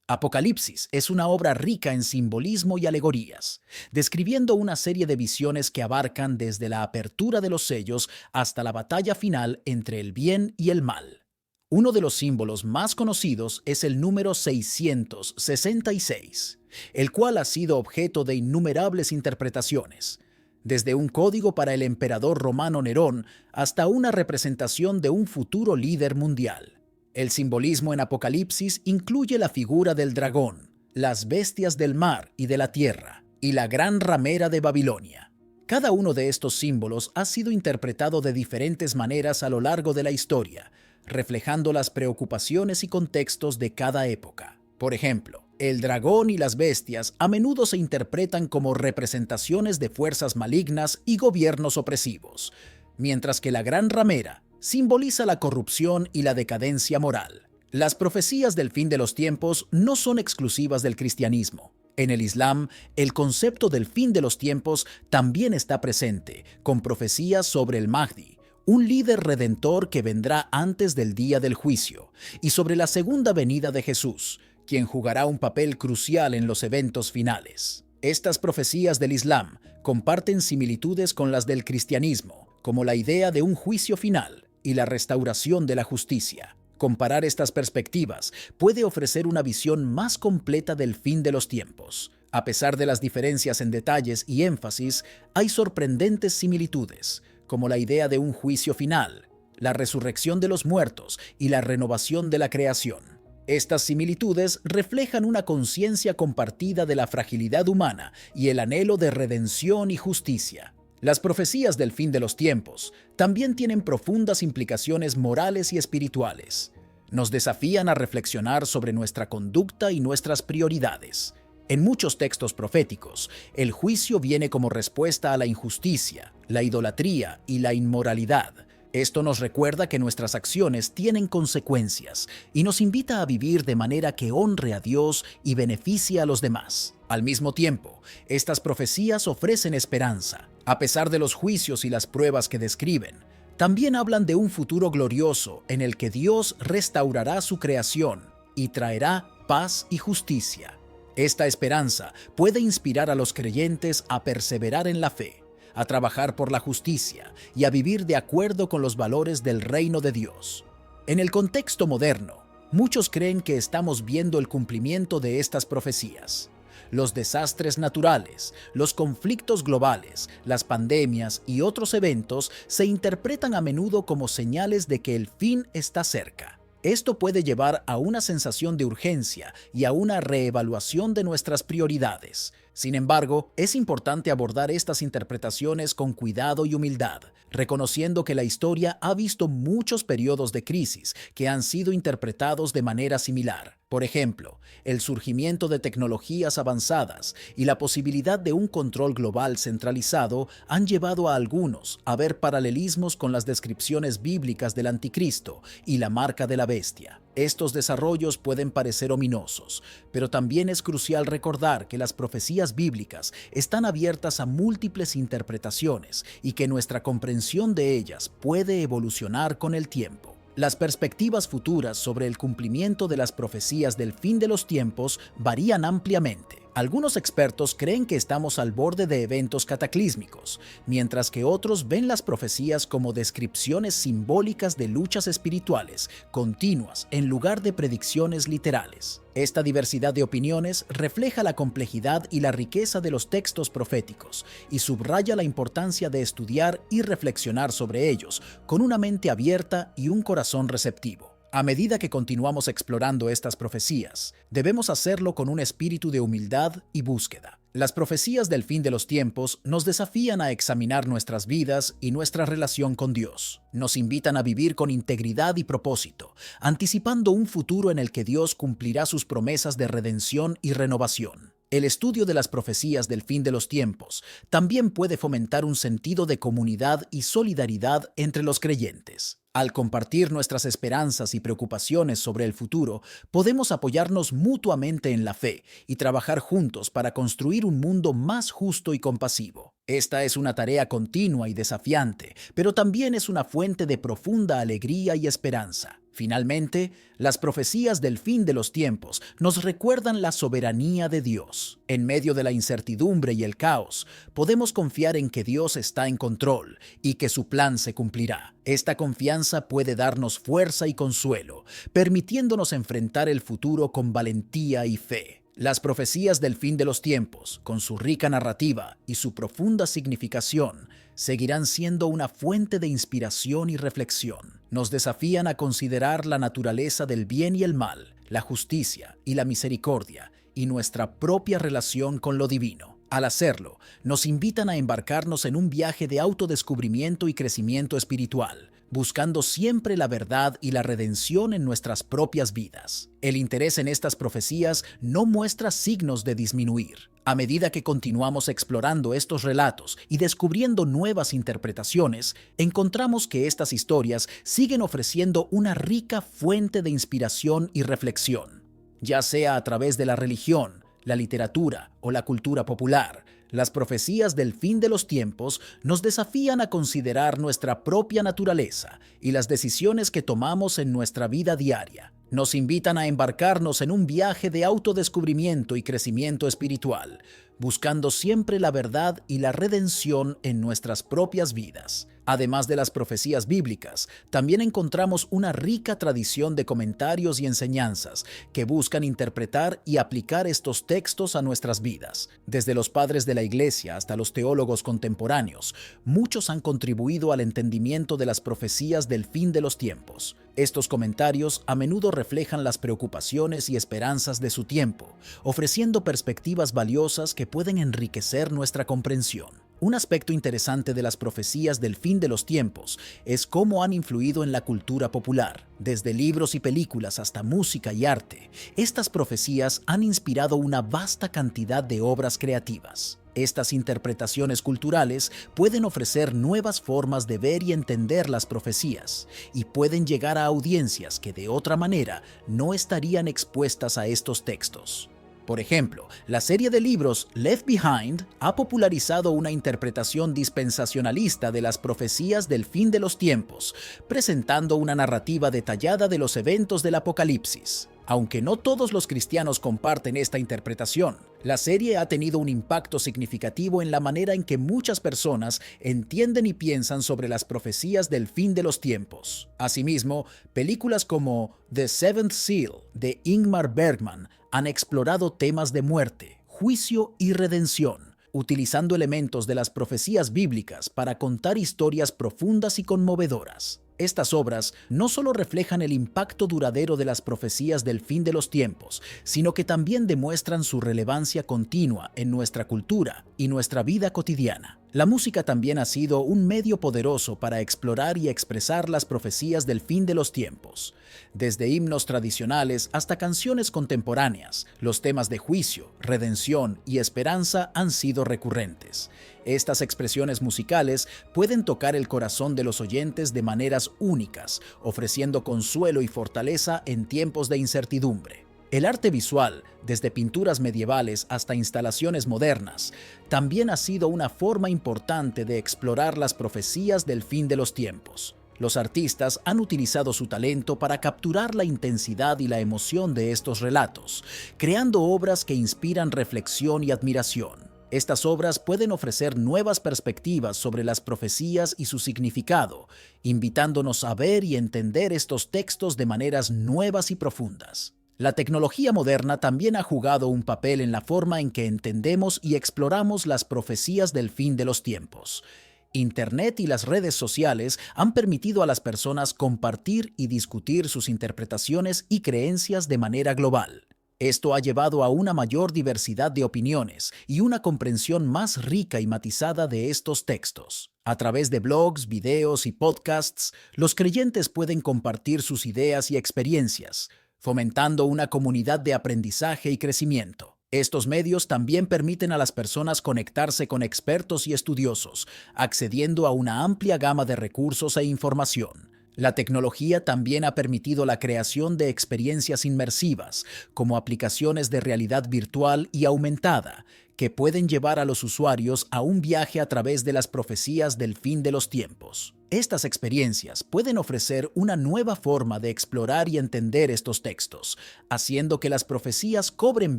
S1: Apocalipsis es una obra rica en simbolismo y alegorías, describiendo una serie de visiones que abarcan desde la apertura de los sellos hasta la batalla final entre el bien y el mal. Uno de los símbolos más conocidos es el número 666, el cual ha sido objeto de innumerables interpretaciones, desde un código para el emperador romano Nerón hasta una representación de un futuro líder mundial. El simbolismo en Apocalipsis incluye la figura del dragón, las bestias del mar y de la tierra, y la gran ramera de Babilonia. Cada uno de estos símbolos ha sido interpretado de diferentes maneras a lo largo de la historia, reflejando las preocupaciones y contextos de cada época. Por ejemplo, el dragón y las bestias a menudo se interpretan como representaciones de fuerzas malignas y gobiernos opresivos, mientras que la gran ramera simboliza la corrupción y la decadencia moral. Las profecías del fin de los tiempos no son exclusivas del cristianismo. En el Islam, el concepto del fin de los tiempos también está presente, con profecías sobre el Mahdi, un líder redentor que vendrá antes del día del juicio, y sobre la segunda venida de Jesús, quien jugará un papel crucial en los eventos finales. Estas profecías del Islam comparten similitudes con las del cristianismo, como la idea de un juicio final y la restauración de la justicia. Comparar estas perspectivas puede ofrecer una visión más completa del fin de los tiempos, A pesar de las diferencias en detalles y énfasis, hay sorprendentes similitudes, como la idea de un juicio final, la resurrección de los muertos y la renovación de la creación. Estas similitudes reflejan una conciencia compartida de la fragilidad humana y el anhelo de redención y justicia. Las profecías del fin de los tiempos también tienen profundas implicaciones morales y espirituales. Nos desafían a reflexionar sobre nuestra conducta y nuestras prioridades. En muchos textos proféticos, el juicio viene como respuesta a la injusticia, la idolatría y la inmoralidad. Esto nos recuerda que nuestras acciones tienen consecuencias y nos invita a vivir de manera que honre a Dios y beneficie a los demás. Al mismo tiempo, estas profecías ofrecen esperanza. A pesar de los juicios y las pruebas que describen, también hablan de un futuro glorioso en el que Dios restaurará su creación y traerá paz y justicia. Esta esperanza puede inspirar a los creyentes a perseverar en la fe, a trabajar por la justicia y a vivir de acuerdo con los valores del reino de Dios. En el contexto moderno, muchos creen que estamos viendo el cumplimiento de estas profecías. Los desastres naturales, los conflictos globales, las pandemias y otros eventos se interpretan a menudo como señales de que el fin está cerca. Esto puede llevar a una sensación de urgencia y a una reevaluación de nuestras prioridades. Sin embargo, es importante abordar estas interpretaciones con cuidado y humildad, reconociendo que la historia ha visto muchos periodos de crisis que han sido interpretados de manera similar. Por ejemplo, el surgimiento de tecnologías avanzadas y la posibilidad de un control global centralizado han llevado a algunos a ver paralelismos con las descripciones bíblicas del anticristo y la marca de la bestia. Estos desarrollos pueden parecer ominosos, pero también es crucial recordar que las profecías bíblicas están abiertas a múltiples interpretaciones y que nuestra comprensión de ellas puede evolucionar con el tiempo. Las perspectivas futuras sobre el cumplimiento de las profecías del fin de los tiempos varían ampliamente. Algunos expertos creen que estamos al borde de eventos cataclísmicos, mientras que otros ven las profecías como descripciones simbólicas de luchas espirituales continuas en lugar de predicciones literales. Esta diversidad de opiniones refleja la complejidad y la riqueza de los textos proféticos y subraya la importancia de estudiar y reflexionar sobre ellos con una mente abierta y un corazón receptivo. A medida que continuamos explorando estas profecías, debemos hacerlo con un espíritu de humildad y búsqueda. Las profecías del fin de los tiempos nos desafían a examinar nuestras vidas y nuestra relación con Dios. Nos invitan a vivir con integridad y propósito, anticipando un futuro en el que Dios cumplirá sus promesas de redención y renovación. El estudio de las profecías del fin de los tiempos también puede fomentar un sentido de comunidad y solidaridad entre los creyentes. Al compartir nuestras esperanzas y preocupaciones sobre el futuro, podemos apoyarnos mutuamente en la fe y trabajar juntos para construir un mundo más justo y compasivo. Esta es una tarea continua y desafiante, pero también es una fuente de profunda alegría y esperanza. Finalmente, las profecías del fin de los tiempos nos recuerdan la soberanía de Dios. En medio de la incertidumbre y el caos, podemos confiar en que Dios está en control y que su plan se cumplirá. Esta confianza puede darnos fuerza y consuelo, permitiéndonos enfrentar el futuro con valentía y fe. Las profecías del fin de los tiempos, con su rica narrativa y su profunda significación, seguirán siendo una fuente de inspiración y reflexión. Nos desafían a considerar la naturaleza del bien y el mal, la justicia y la misericordia, y nuestra propia relación con lo divino. Al hacerlo, nos invitan a embarcarnos en un viaje de autodescubrimiento y crecimiento espiritual, buscando siempre la verdad y la redención en nuestras propias vidas. El interés en estas profecías no muestra signos de disminuir. A medida que continuamos explorando estos relatos y descubriendo nuevas interpretaciones, encontramos que estas historias siguen ofreciendo una rica fuente de inspiración y reflexión. Ya sea a través de la religión, la literatura o la cultura popular, las profecías del fin de los tiempos nos desafían a considerar nuestra propia naturaleza y las decisiones que tomamos en nuestra vida diaria. Nos invitan a embarcarnos en un viaje de autodescubrimiento y crecimiento espiritual, buscando siempre la verdad y la redención en nuestras propias vidas. Además de las profecías bíblicas, también encontramos una rica tradición de comentarios y enseñanzas que buscan interpretar y aplicar estos textos a nuestras vidas. Desde los padres de la Iglesia hasta los teólogos contemporáneos, muchos han contribuido al entendimiento de las profecías del fin de los tiempos. Estos comentarios a menudo reflejan las preocupaciones y esperanzas de su tiempo, ofreciendo perspectivas valiosas que pueden enriquecer nuestra comprensión. Un aspecto interesante de las profecías del fin de los tiempos es cómo han influido en la cultura popular. Desde libros y películas hasta música y arte, estas profecías han inspirado una vasta cantidad de obras creativas. Estas interpretaciones culturales pueden ofrecer nuevas formas de ver y entender las profecías, y pueden llegar a audiencias que de otra manera no estarían expuestas a estos textos. Por ejemplo, la serie de libros Left Behind ha popularizado una interpretación dispensacionalista de las profecías del fin de los tiempos, presentando una narrativa detallada de los eventos del Apocalipsis. Aunque no todos los cristianos comparten esta interpretación, la serie ha tenido un impacto significativo en la manera en que muchas personas entienden y piensan sobre las profecías del fin de los tiempos. Asimismo, películas como The Seventh Seal de Ingmar Bergman han explorado temas de muerte, juicio y redención, utilizando elementos de las profecías bíblicas para contar historias profundas y conmovedoras. Estas obras no solo reflejan el impacto duradero de las profecías del fin de los tiempos, sino que también demuestran su relevancia continua en nuestra cultura y nuestra vida cotidiana. La música también ha sido un medio poderoso para explorar y expresar las profecías del fin de los tiempos. Desde himnos tradicionales hasta canciones contemporáneas, los temas de juicio, redención y esperanza han sido recurrentes. Estas expresiones musicales pueden tocar el corazón de los oyentes de maneras únicas, ofreciendo consuelo y fortaleza en tiempos de incertidumbre. El arte visual, desde pinturas medievales hasta instalaciones modernas, también ha sido una forma importante de explorar las profecías del fin de los tiempos. Los artistas han utilizado su talento para capturar la intensidad y la emoción de estos relatos, creando obras que inspiran reflexión y admiración. Estas obras pueden ofrecer nuevas perspectivas sobre las profecías y su significado, invitándonos a ver y entender estos textos de maneras nuevas y profundas. La tecnología moderna también ha jugado un papel en la forma en que entendemos y exploramos las profecías del fin de los tiempos. Internet y las redes sociales han permitido a las personas compartir y discutir sus interpretaciones y creencias de manera global. Esto ha llevado a una mayor diversidad de opiniones y una comprensión más rica y matizada de estos textos. A través de blogs, videos y podcasts, los creyentes pueden compartir sus ideas y experiencias, fomentando una comunidad de aprendizaje y crecimiento. Estos medios también permiten a las personas conectarse con expertos y estudiosos, accediendo a una amplia gama de recursos e información. La tecnología también ha permitido la creación de experiencias inmersivas, como aplicaciones de realidad virtual y aumentada, que pueden llevar a los usuarios a un viaje a través de las profecías del fin de los tiempos. Estas experiencias pueden ofrecer una nueva forma de explorar y entender estos textos, haciendo que las profecías cobren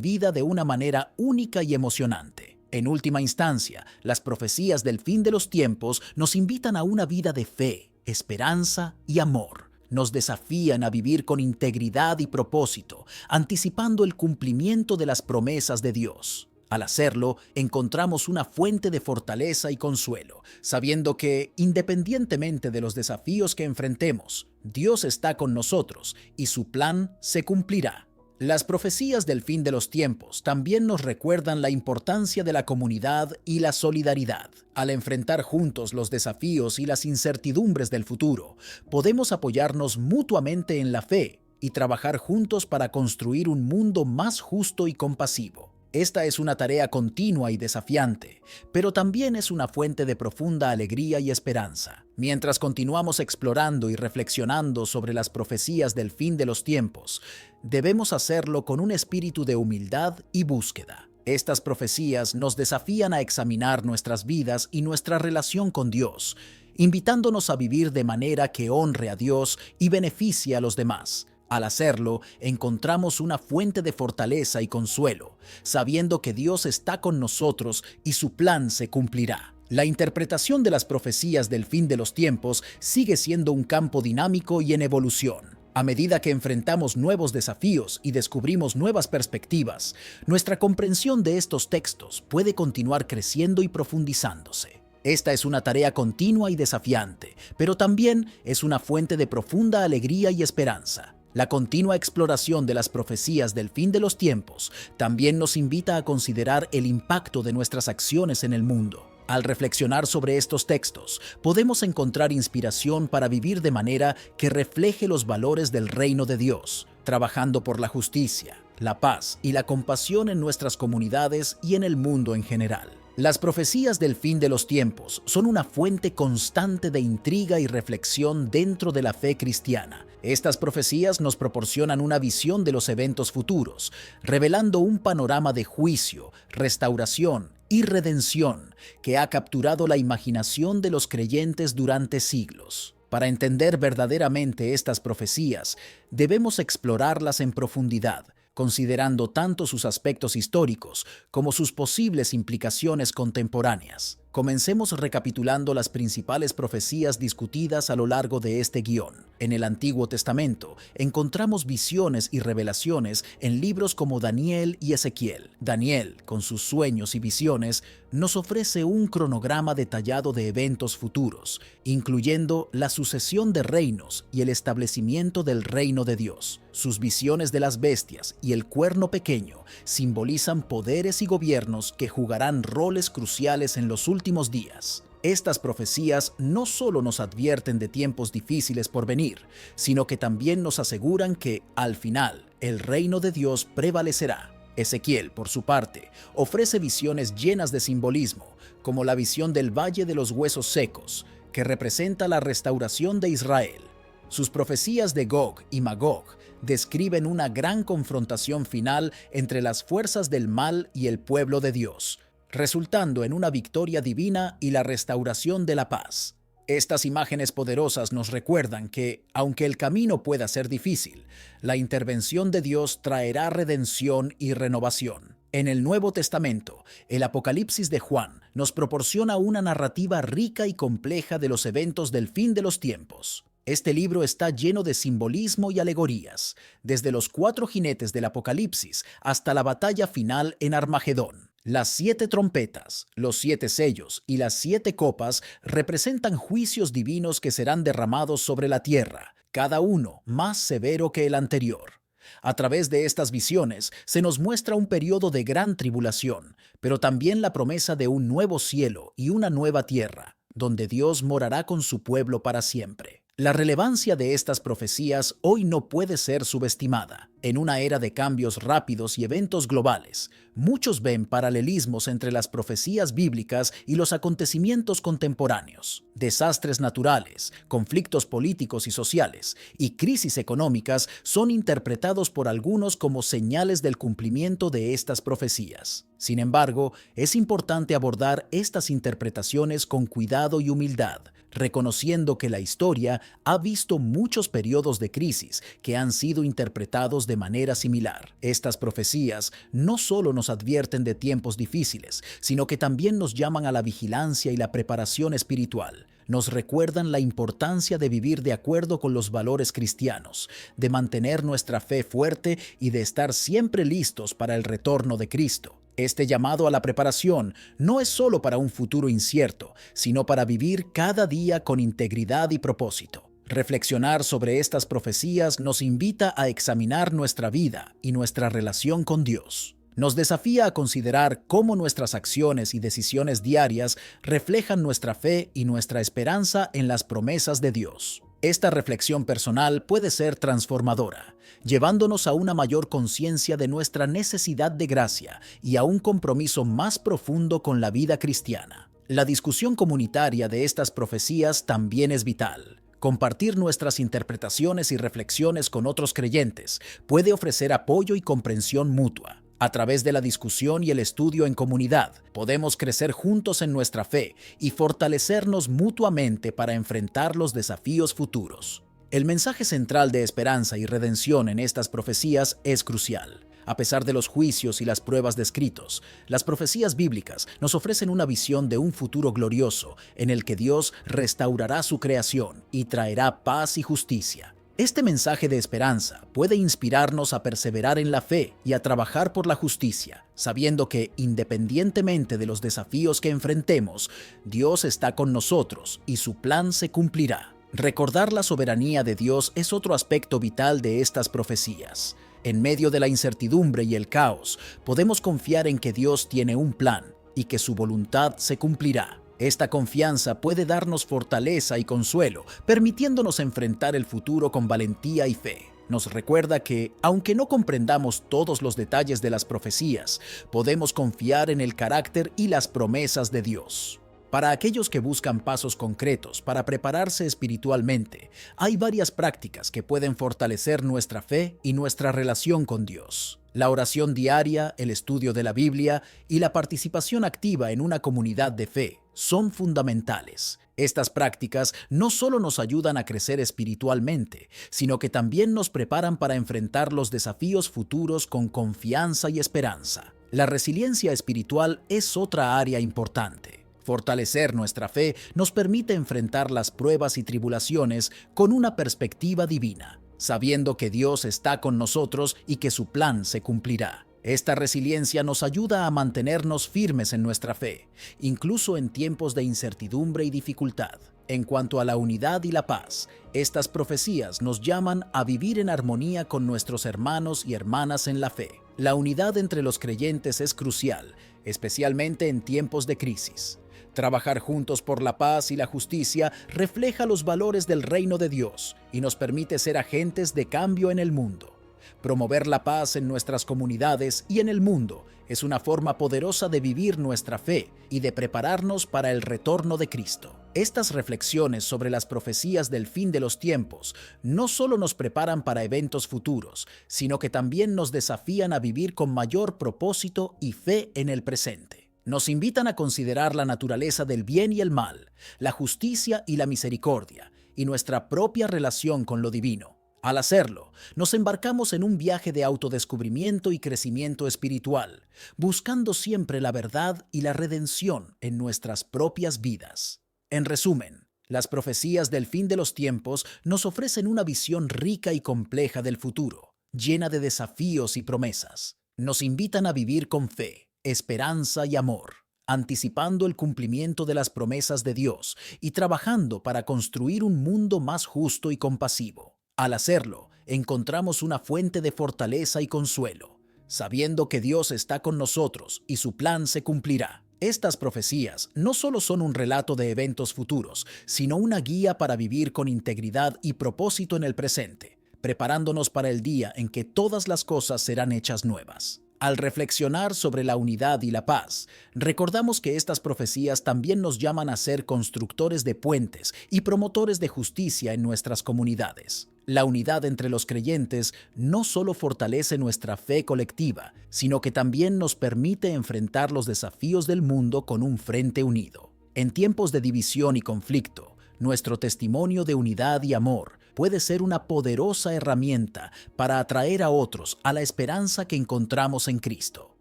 S1: vida de una manera única y emocionante. En última instancia, las profecías del fin de los tiempos nos invitan a una vida de fe, esperanza y amor. Nos desafían a vivir con integridad y propósito, anticipando el cumplimiento de las promesas de Dios. Al hacerlo, encontramos una fuente de fortaleza y consuelo, sabiendo que, independientemente de los desafíos que enfrentemos, Dios está con nosotros y su plan se cumplirá. Las profecías del fin de los tiempos también nos recuerdan la importancia de la comunidad y la solidaridad. Al enfrentar juntos los desafíos y las incertidumbres del futuro, podemos apoyarnos mutuamente en la fe y trabajar juntos para construir un mundo más justo y compasivo. Esta es una tarea continua y desafiante, pero también es una fuente de profunda alegría y esperanza. Mientras continuamos explorando y reflexionando sobre las profecías del fin de los tiempos, debemos hacerlo con un espíritu de humildad y búsqueda. Estas profecías nos desafían a examinar nuestras vidas y nuestra relación con Dios, invitándonos a vivir de manera que honre a Dios y beneficie a los demás. Al hacerlo, encontramos una fuente de fortaleza y consuelo, sabiendo que Dios está con nosotros y su plan se cumplirá. La interpretación de las profecías del fin de los tiempos sigue siendo un campo dinámico y en evolución. A medida que enfrentamos nuevos desafíos y descubrimos nuevas perspectivas, nuestra comprensión de estos textos puede continuar creciendo y profundizándose. Esta es una tarea continua y desafiante, pero también es una fuente de profunda alegría y esperanza. La continua exploración de las profecías del fin de los tiempos también nos invita a considerar el impacto de nuestras acciones en el mundo. Al reflexionar sobre estos textos, podemos encontrar inspiración para vivir de manera que refleje los valores del reino de Dios, trabajando por la justicia, la paz y la compasión en nuestras comunidades y en el mundo en general. Las profecías del fin de los tiempos son una fuente constante de intriga y reflexión dentro de la fe cristiana. Estas profecías nos proporcionan una visión de los eventos futuros, revelando un panorama de juicio, restauración y redención que ha capturado la imaginación de los creyentes durante siglos. Para entender verdaderamente estas profecías, debemos explorarlas en profundidad, considerando tanto sus aspectos históricos como sus posibles implicaciones contemporáneas. Comencemos recapitulando las principales profecías discutidas a lo largo de este guión. En el Antiguo Testamento encontramos visiones y revelaciones en libros como Daniel y Ezequiel. Daniel, con sus sueños y visiones, nos ofrece un cronograma detallado de eventos futuros, incluyendo la sucesión de reinos y el establecimiento del reino de Dios. Sus visiones de las bestias y el cuerno pequeño simbolizan poderes y gobiernos que jugarán roles cruciales en los últimos días. Estas profecías no solo nos advierten de tiempos difíciles por venir, sino que también nos aseguran que, al final, el reino de Dios prevalecerá. Ezequiel, por su parte, ofrece visiones llenas de simbolismo, como la visión del Valle de los Huesos Secos, que representa la restauración de Israel. Sus profecías de Gog y Magog describen una gran confrontación final entre las fuerzas del mal y el pueblo de Dios, resultando en una victoria divina y la restauración de la paz. Estas imágenes poderosas nos recuerdan que, aunque el camino pueda ser difícil, la intervención de Dios traerá redención y renovación. En el Nuevo Testamento, el Apocalipsis de Juan nos proporciona una narrativa rica y compleja de los eventos del fin de los tiempos. Este libro está lleno de simbolismo y alegorías, desde los 4 jinetes del Apocalipsis hasta la batalla final en Armagedón. Las 7 trompetas, los 7 sellos y las 7 copas representan juicios divinos que serán derramados sobre la tierra, cada uno más severo que el anterior. A través de estas visiones se nos muestra un periodo de gran tribulación, pero también la promesa de un nuevo cielo y una nueva tierra, donde Dios morará con su pueblo para siempre. La relevancia de estas profecías hoy no puede ser subestimada. En una era de cambios rápidos y eventos globales, muchos ven paralelismos entre las profecías bíblicas y los acontecimientos contemporáneos. Desastres naturales, conflictos políticos y sociales y crisis económicas son interpretados por algunos como señales del cumplimiento de estas profecías. Sin embargo, es importante abordar estas interpretaciones con cuidado y humildad, reconociendo que la historia ha visto muchos periodos de crisis que han sido interpretados de manera similar. Estas profecías no solo nos advierten de tiempos difíciles, sino que también nos llaman a la vigilancia y la preparación espiritual. Nos recuerdan la importancia de vivir de acuerdo con los valores cristianos, de mantener nuestra fe fuerte y de estar siempre listos para el retorno de Cristo. Este llamado a la preparación no es solo para un futuro incierto, sino para vivir cada día con integridad y propósito. Reflexionar sobre estas profecías nos invita a examinar nuestra vida y nuestra relación con Dios. Nos desafía a considerar cómo nuestras acciones y decisiones diarias reflejan nuestra fe y nuestra esperanza en las promesas de Dios. Esta reflexión personal puede ser transformadora, llevándonos a una mayor conciencia de nuestra necesidad de gracia y a un compromiso más profundo con la vida cristiana. La discusión comunitaria de estas profecías también es vital. Compartir nuestras interpretaciones y reflexiones con otros creyentes puede ofrecer apoyo y comprensión mutua. A través de la discusión y el estudio en comunidad, podemos crecer juntos en nuestra fe y fortalecernos mutuamente para enfrentar los desafíos futuros. El mensaje central de esperanza y redención en estas profecías es crucial. A pesar de los juicios y las pruebas descritos, las profecías bíblicas nos ofrecen una visión de un futuro glorioso en el que Dios restaurará su creación y traerá paz y justicia. Este mensaje de esperanza puede inspirarnos a perseverar en la fe y a trabajar por la justicia, sabiendo que, independientemente de los desafíos que enfrentemos, Dios está con nosotros y su plan se cumplirá. Recordar la soberanía de Dios es otro aspecto vital de estas profecías. En medio de la incertidumbre y el caos, podemos confiar en que Dios tiene un plan y que su voluntad se cumplirá. Esta confianza puede darnos fortaleza y consuelo, permitiéndonos enfrentar el futuro con valentía y fe. Nos recuerda que, aunque no comprendamos todos los detalles de las profecías, podemos confiar en el carácter y las promesas de Dios. Para aquellos que buscan pasos concretos para prepararse espiritualmente, hay varias prácticas que pueden fortalecer nuestra fe y nuestra relación con Dios. La oración diaria, el estudio de la Biblia y la participación activa en una comunidad de fe son fundamentales. Estas prácticas no solo nos ayudan a crecer espiritualmente, sino que también nos preparan para enfrentar los desafíos futuros con confianza y esperanza. La resiliencia espiritual es otra área importante. Fortalecer nuestra fe nos permite enfrentar las pruebas y tribulaciones con una perspectiva divina, sabiendo que Dios está con nosotros y que su plan se cumplirá. Esta resiliencia nos ayuda a mantenernos firmes en nuestra fe, incluso en tiempos de incertidumbre y dificultad. En cuanto a la unidad y la paz, estas profecías nos llaman a vivir en armonía con nuestros hermanos y hermanas en la fe. La unidad entre los creyentes es crucial, especialmente en tiempos de crisis. Trabajar juntos por la paz y la justicia refleja los valores del reino de Dios y nos permite ser agentes de cambio en el mundo. Promover la paz en nuestras comunidades y en el mundo es una forma poderosa de vivir nuestra fe y de prepararnos para el retorno de Cristo. Estas reflexiones sobre las profecías del fin de los tiempos no solo nos preparan para eventos futuros, sino que también nos desafían a vivir con mayor propósito y fe en el presente. Nos invitan a considerar la naturaleza del bien y el mal, la justicia y la misericordia, y nuestra propia relación con lo divino. Al hacerlo, nos embarcamos en un viaje de autodescubrimiento y crecimiento espiritual, buscando siempre la verdad y la redención en nuestras propias vidas. En resumen, las profecías del fin de los tiempos nos ofrecen una visión rica y compleja del futuro, llena de desafíos y promesas. Nos invitan a vivir con fe, esperanza y amor, anticipando el cumplimiento de las promesas de Dios y trabajando para construir un mundo más justo y compasivo. Al hacerlo, encontramos una fuente de fortaleza y consuelo, sabiendo que Dios está con nosotros y su plan se cumplirá. Estas profecías no solo son un relato de eventos futuros, sino una guía para vivir con integridad y propósito en el presente, preparándonos para el día en que todas las cosas serán hechas nuevas. Al reflexionar sobre la unidad y la paz, recordamos que estas profecías también nos llaman a ser constructores de puentes y promotores de justicia en nuestras comunidades. La unidad entre los creyentes no solo fortalece nuestra fe colectiva, sino que también nos permite enfrentar los desafíos del mundo con un frente unido. En tiempos de división y conflicto, nuestro testimonio de unidad y amor puede ser una poderosa herramienta para atraer a otros a la esperanza que encontramos en Cristo.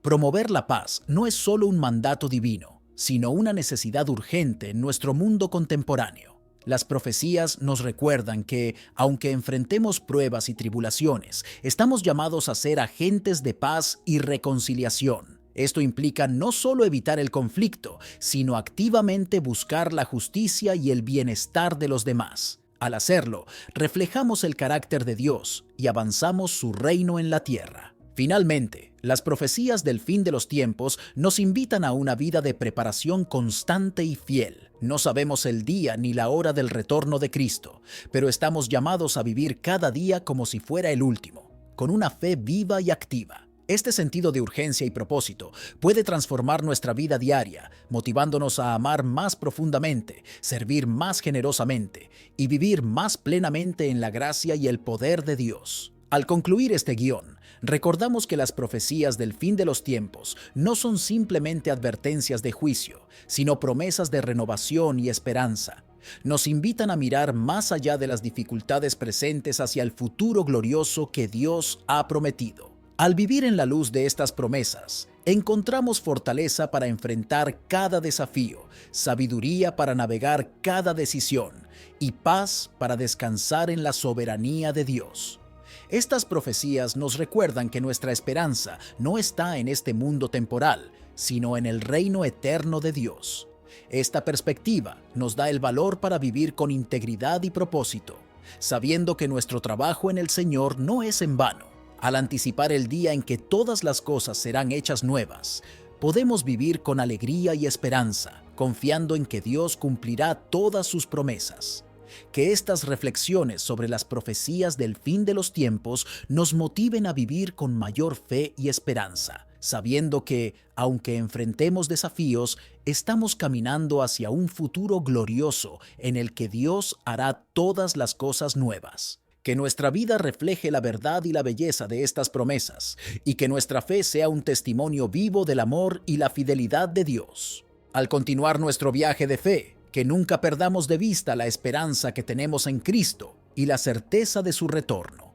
S1: Promover la paz no es solo un mandato divino, sino una necesidad urgente en nuestro mundo contemporáneo. Las profecías nos recuerdan que, aunque enfrentemos pruebas y tribulaciones, estamos llamados a ser agentes de paz y reconciliación. Esto implica no solo evitar el conflicto, sino activamente buscar la justicia y el bienestar de los demás. Al hacerlo, reflejamos el carácter de Dios y avanzamos su reino en la tierra. Finalmente, las profecías del fin de los tiempos nos invitan a una vida de preparación constante y fiel. No sabemos el día ni la hora del retorno de Cristo, pero estamos llamados a vivir cada día como si fuera el último, con una fe viva y activa. Este sentido de urgencia y propósito puede transformar nuestra vida diaria, motivándonos a amar más profundamente, servir más generosamente y vivir más plenamente en la gracia y el poder de Dios. Al concluir este guión, recordamos que las profecías del fin de los tiempos no son simplemente advertencias de juicio, sino promesas de renovación y esperanza. Nos invitan a mirar más allá de las dificultades presentes hacia el futuro glorioso que Dios ha prometido. Al vivir en la luz de estas promesas, encontramos fortaleza para enfrentar cada desafío, sabiduría para navegar cada decisión y paz para descansar en la soberanía de Dios. Estas profecías nos recuerdan que nuestra esperanza no está en este mundo temporal, sino en el reino eterno de Dios. Esta perspectiva nos da el valor para vivir con integridad y propósito, sabiendo que nuestro trabajo en el Señor no es en vano. Al anticipar el día en que todas las cosas serán hechas nuevas, podemos vivir con alegría y esperanza, confiando en que Dios cumplirá todas sus promesas. Que estas reflexiones sobre las profecías del fin de los tiempos nos motiven a vivir con mayor fe y esperanza, sabiendo que, aunque enfrentemos desafíos, estamos caminando hacia un futuro glorioso en el que Dios hará todas las cosas nuevas. Que nuestra vida refleje la verdad y la belleza de estas promesas, y que nuestra fe sea un testimonio vivo del amor y la fidelidad de Dios. Al continuar nuestro viaje de fe, que nunca perdamos de vista la esperanza que tenemos en Cristo y la certeza de su retorno.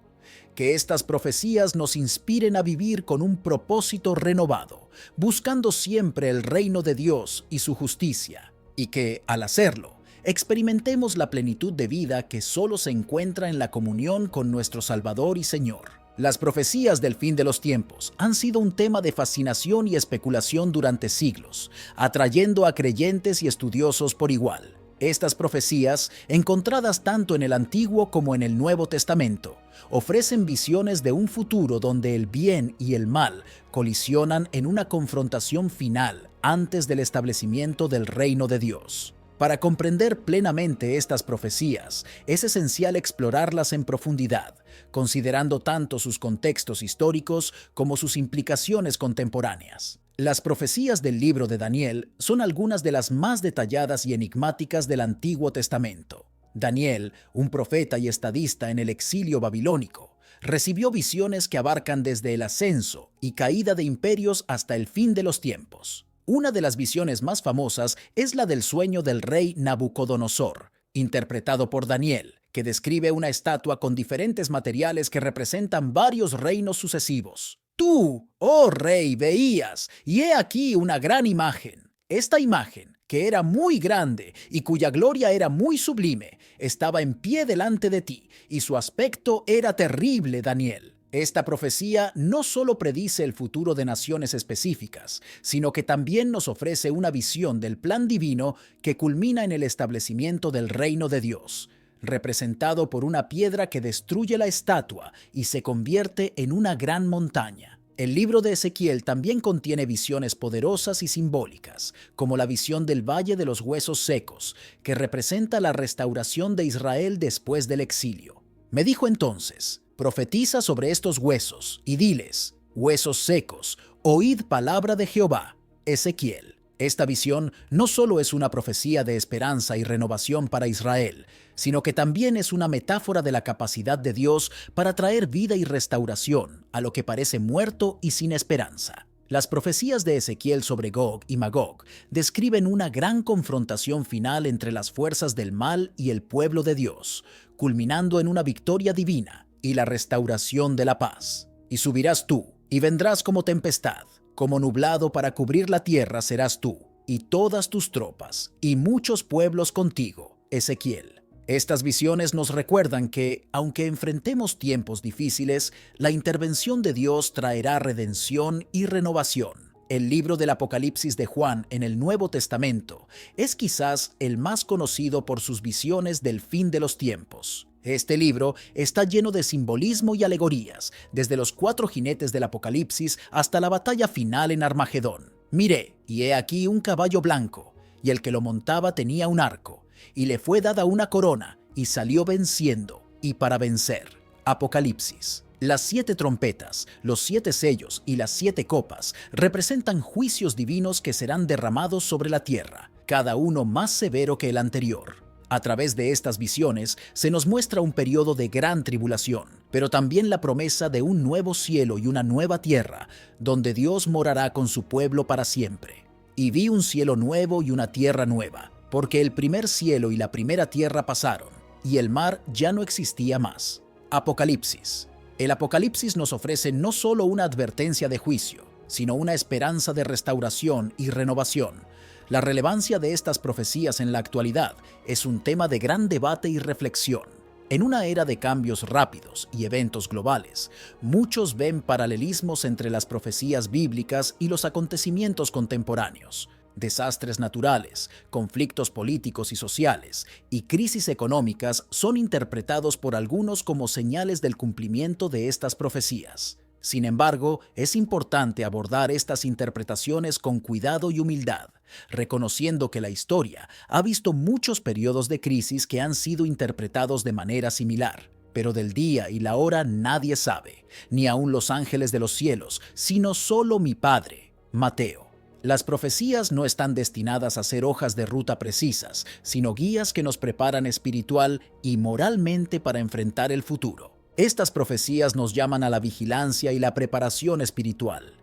S1: Que estas profecías nos inspiren a vivir con un propósito renovado, buscando siempre el reino de Dios y su justicia, y que, al hacerlo, experimentemos la plenitud de vida que solo se encuentra en la comunión con nuestro Salvador y Señor. Las profecías del fin de los tiempos han sido un tema de fascinación y especulación durante siglos, atrayendo a creyentes y estudiosos por igual. Estas profecías, encontradas tanto en el Antiguo como en el Nuevo Testamento, ofrecen visiones de un futuro donde el bien y el mal colisionan en una confrontación final antes del establecimiento del reino de Dios. Para comprender plenamente estas profecías, es esencial explorarlas en profundidad, considerando tanto sus contextos históricos como sus implicaciones contemporáneas. Las profecías del libro de Daniel son algunas de las más detalladas y enigmáticas del Antiguo Testamento. Daniel, un profeta y estadista en el exilio babilónico, recibió visiones que abarcan desde el ascenso y caída de imperios hasta el fin de los tiempos. Una de las visiones más famosas es la del sueño del rey Nabucodonosor, interpretado por Daniel, que describe una estatua con diferentes materiales que representan varios reinos sucesivos. Tú, oh rey, veías, y he aquí una gran imagen. Esta imagen, que era muy grande y cuya gloria era muy sublime, estaba en pie delante de ti, y su aspecto era terrible, Daniel. Esta profecía no solo predice el futuro de naciones específicas, sino que también nos ofrece una visión del plan divino que culmina en el establecimiento del reino de Dios, representado por una piedra que destruye la estatua y se convierte en una gran montaña. El libro de Ezequiel también contiene visiones poderosas y simbólicas, como la visión del Valle de los Huesos Secos, que representa la restauración de Israel después del exilio. Me dijo entonces: profetiza sobre estos huesos y diles: huesos secos, oíd palabra de Jehová. Ezequiel. Esta visión no solo es una profecía de esperanza y renovación para Israel, sino que también es una metáfora de la capacidad de Dios para traer vida y restauración a lo que parece muerto y sin esperanza. Las profecías de Ezequiel sobre Gog y Magog describen una gran confrontación final entre las fuerzas del mal y el pueblo de Dios, culminando en una victoria divina y la restauración de la paz. Y subirás tú, y vendrás como tempestad, como nublado para cubrir la tierra serás tú, y todas tus tropas, y muchos pueblos contigo. Ezequiel. Estas visiones nos recuerdan que, aunque enfrentemos tiempos difíciles, la intervención de Dios traerá redención y renovación. El libro del Apocalipsis de Juan en el Nuevo Testamento es quizás el más conocido por sus visiones del fin de los tiempos. Este libro está lleno de simbolismo y alegorías, desde los 4 jinetes del Apocalipsis hasta la batalla final en Armagedón. Miré, y he aquí un caballo blanco, y el que lo montaba tenía un arco, y le fue dada una corona, y salió venciendo, y para vencer. Apocalipsis. Las 7 trompetas, los 7 sellos y las 7 copas representan juicios divinos que serán derramados sobre la tierra, cada uno más severo que el anterior. A través de estas visiones se nos muestra un periodo de gran tribulación, pero también la promesa de un nuevo cielo y una nueva tierra, donde Dios morará con su pueblo para siempre. Y vi un cielo nuevo y una tierra nueva, porque el primer cielo y la primera tierra pasaron, y el mar ya no existía más. Apocalipsis. El Apocalipsis nos ofrece no solo una advertencia de juicio, sino una esperanza de restauración y renovación. La relevancia de estas profecías en la actualidad es un tema de gran debate y reflexión. En una era de cambios rápidos y eventos globales, muchos ven paralelismos entre las profecías bíblicas y los acontecimientos contemporáneos. Desastres naturales, conflictos políticos y sociales y crisis económicas son interpretados por algunos como señales del cumplimiento de estas profecías. Sin embargo, es importante abordar estas interpretaciones con cuidado y humildad, reconociendo que la historia ha visto muchos periodos de crisis que han sido interpretados de manera similar. Pero del día y la hora nadie sabe, ni aun los ángeles de los cielos, sino solo mi Padre. Mateo. Las profecías no están destinadas a ser hojas de ruta precisas, sino guías que nos preparan espiritual y moralmente para enfrentar el futuro. Estas profecías nos llaman a la vigilancia y la preparación espiritual.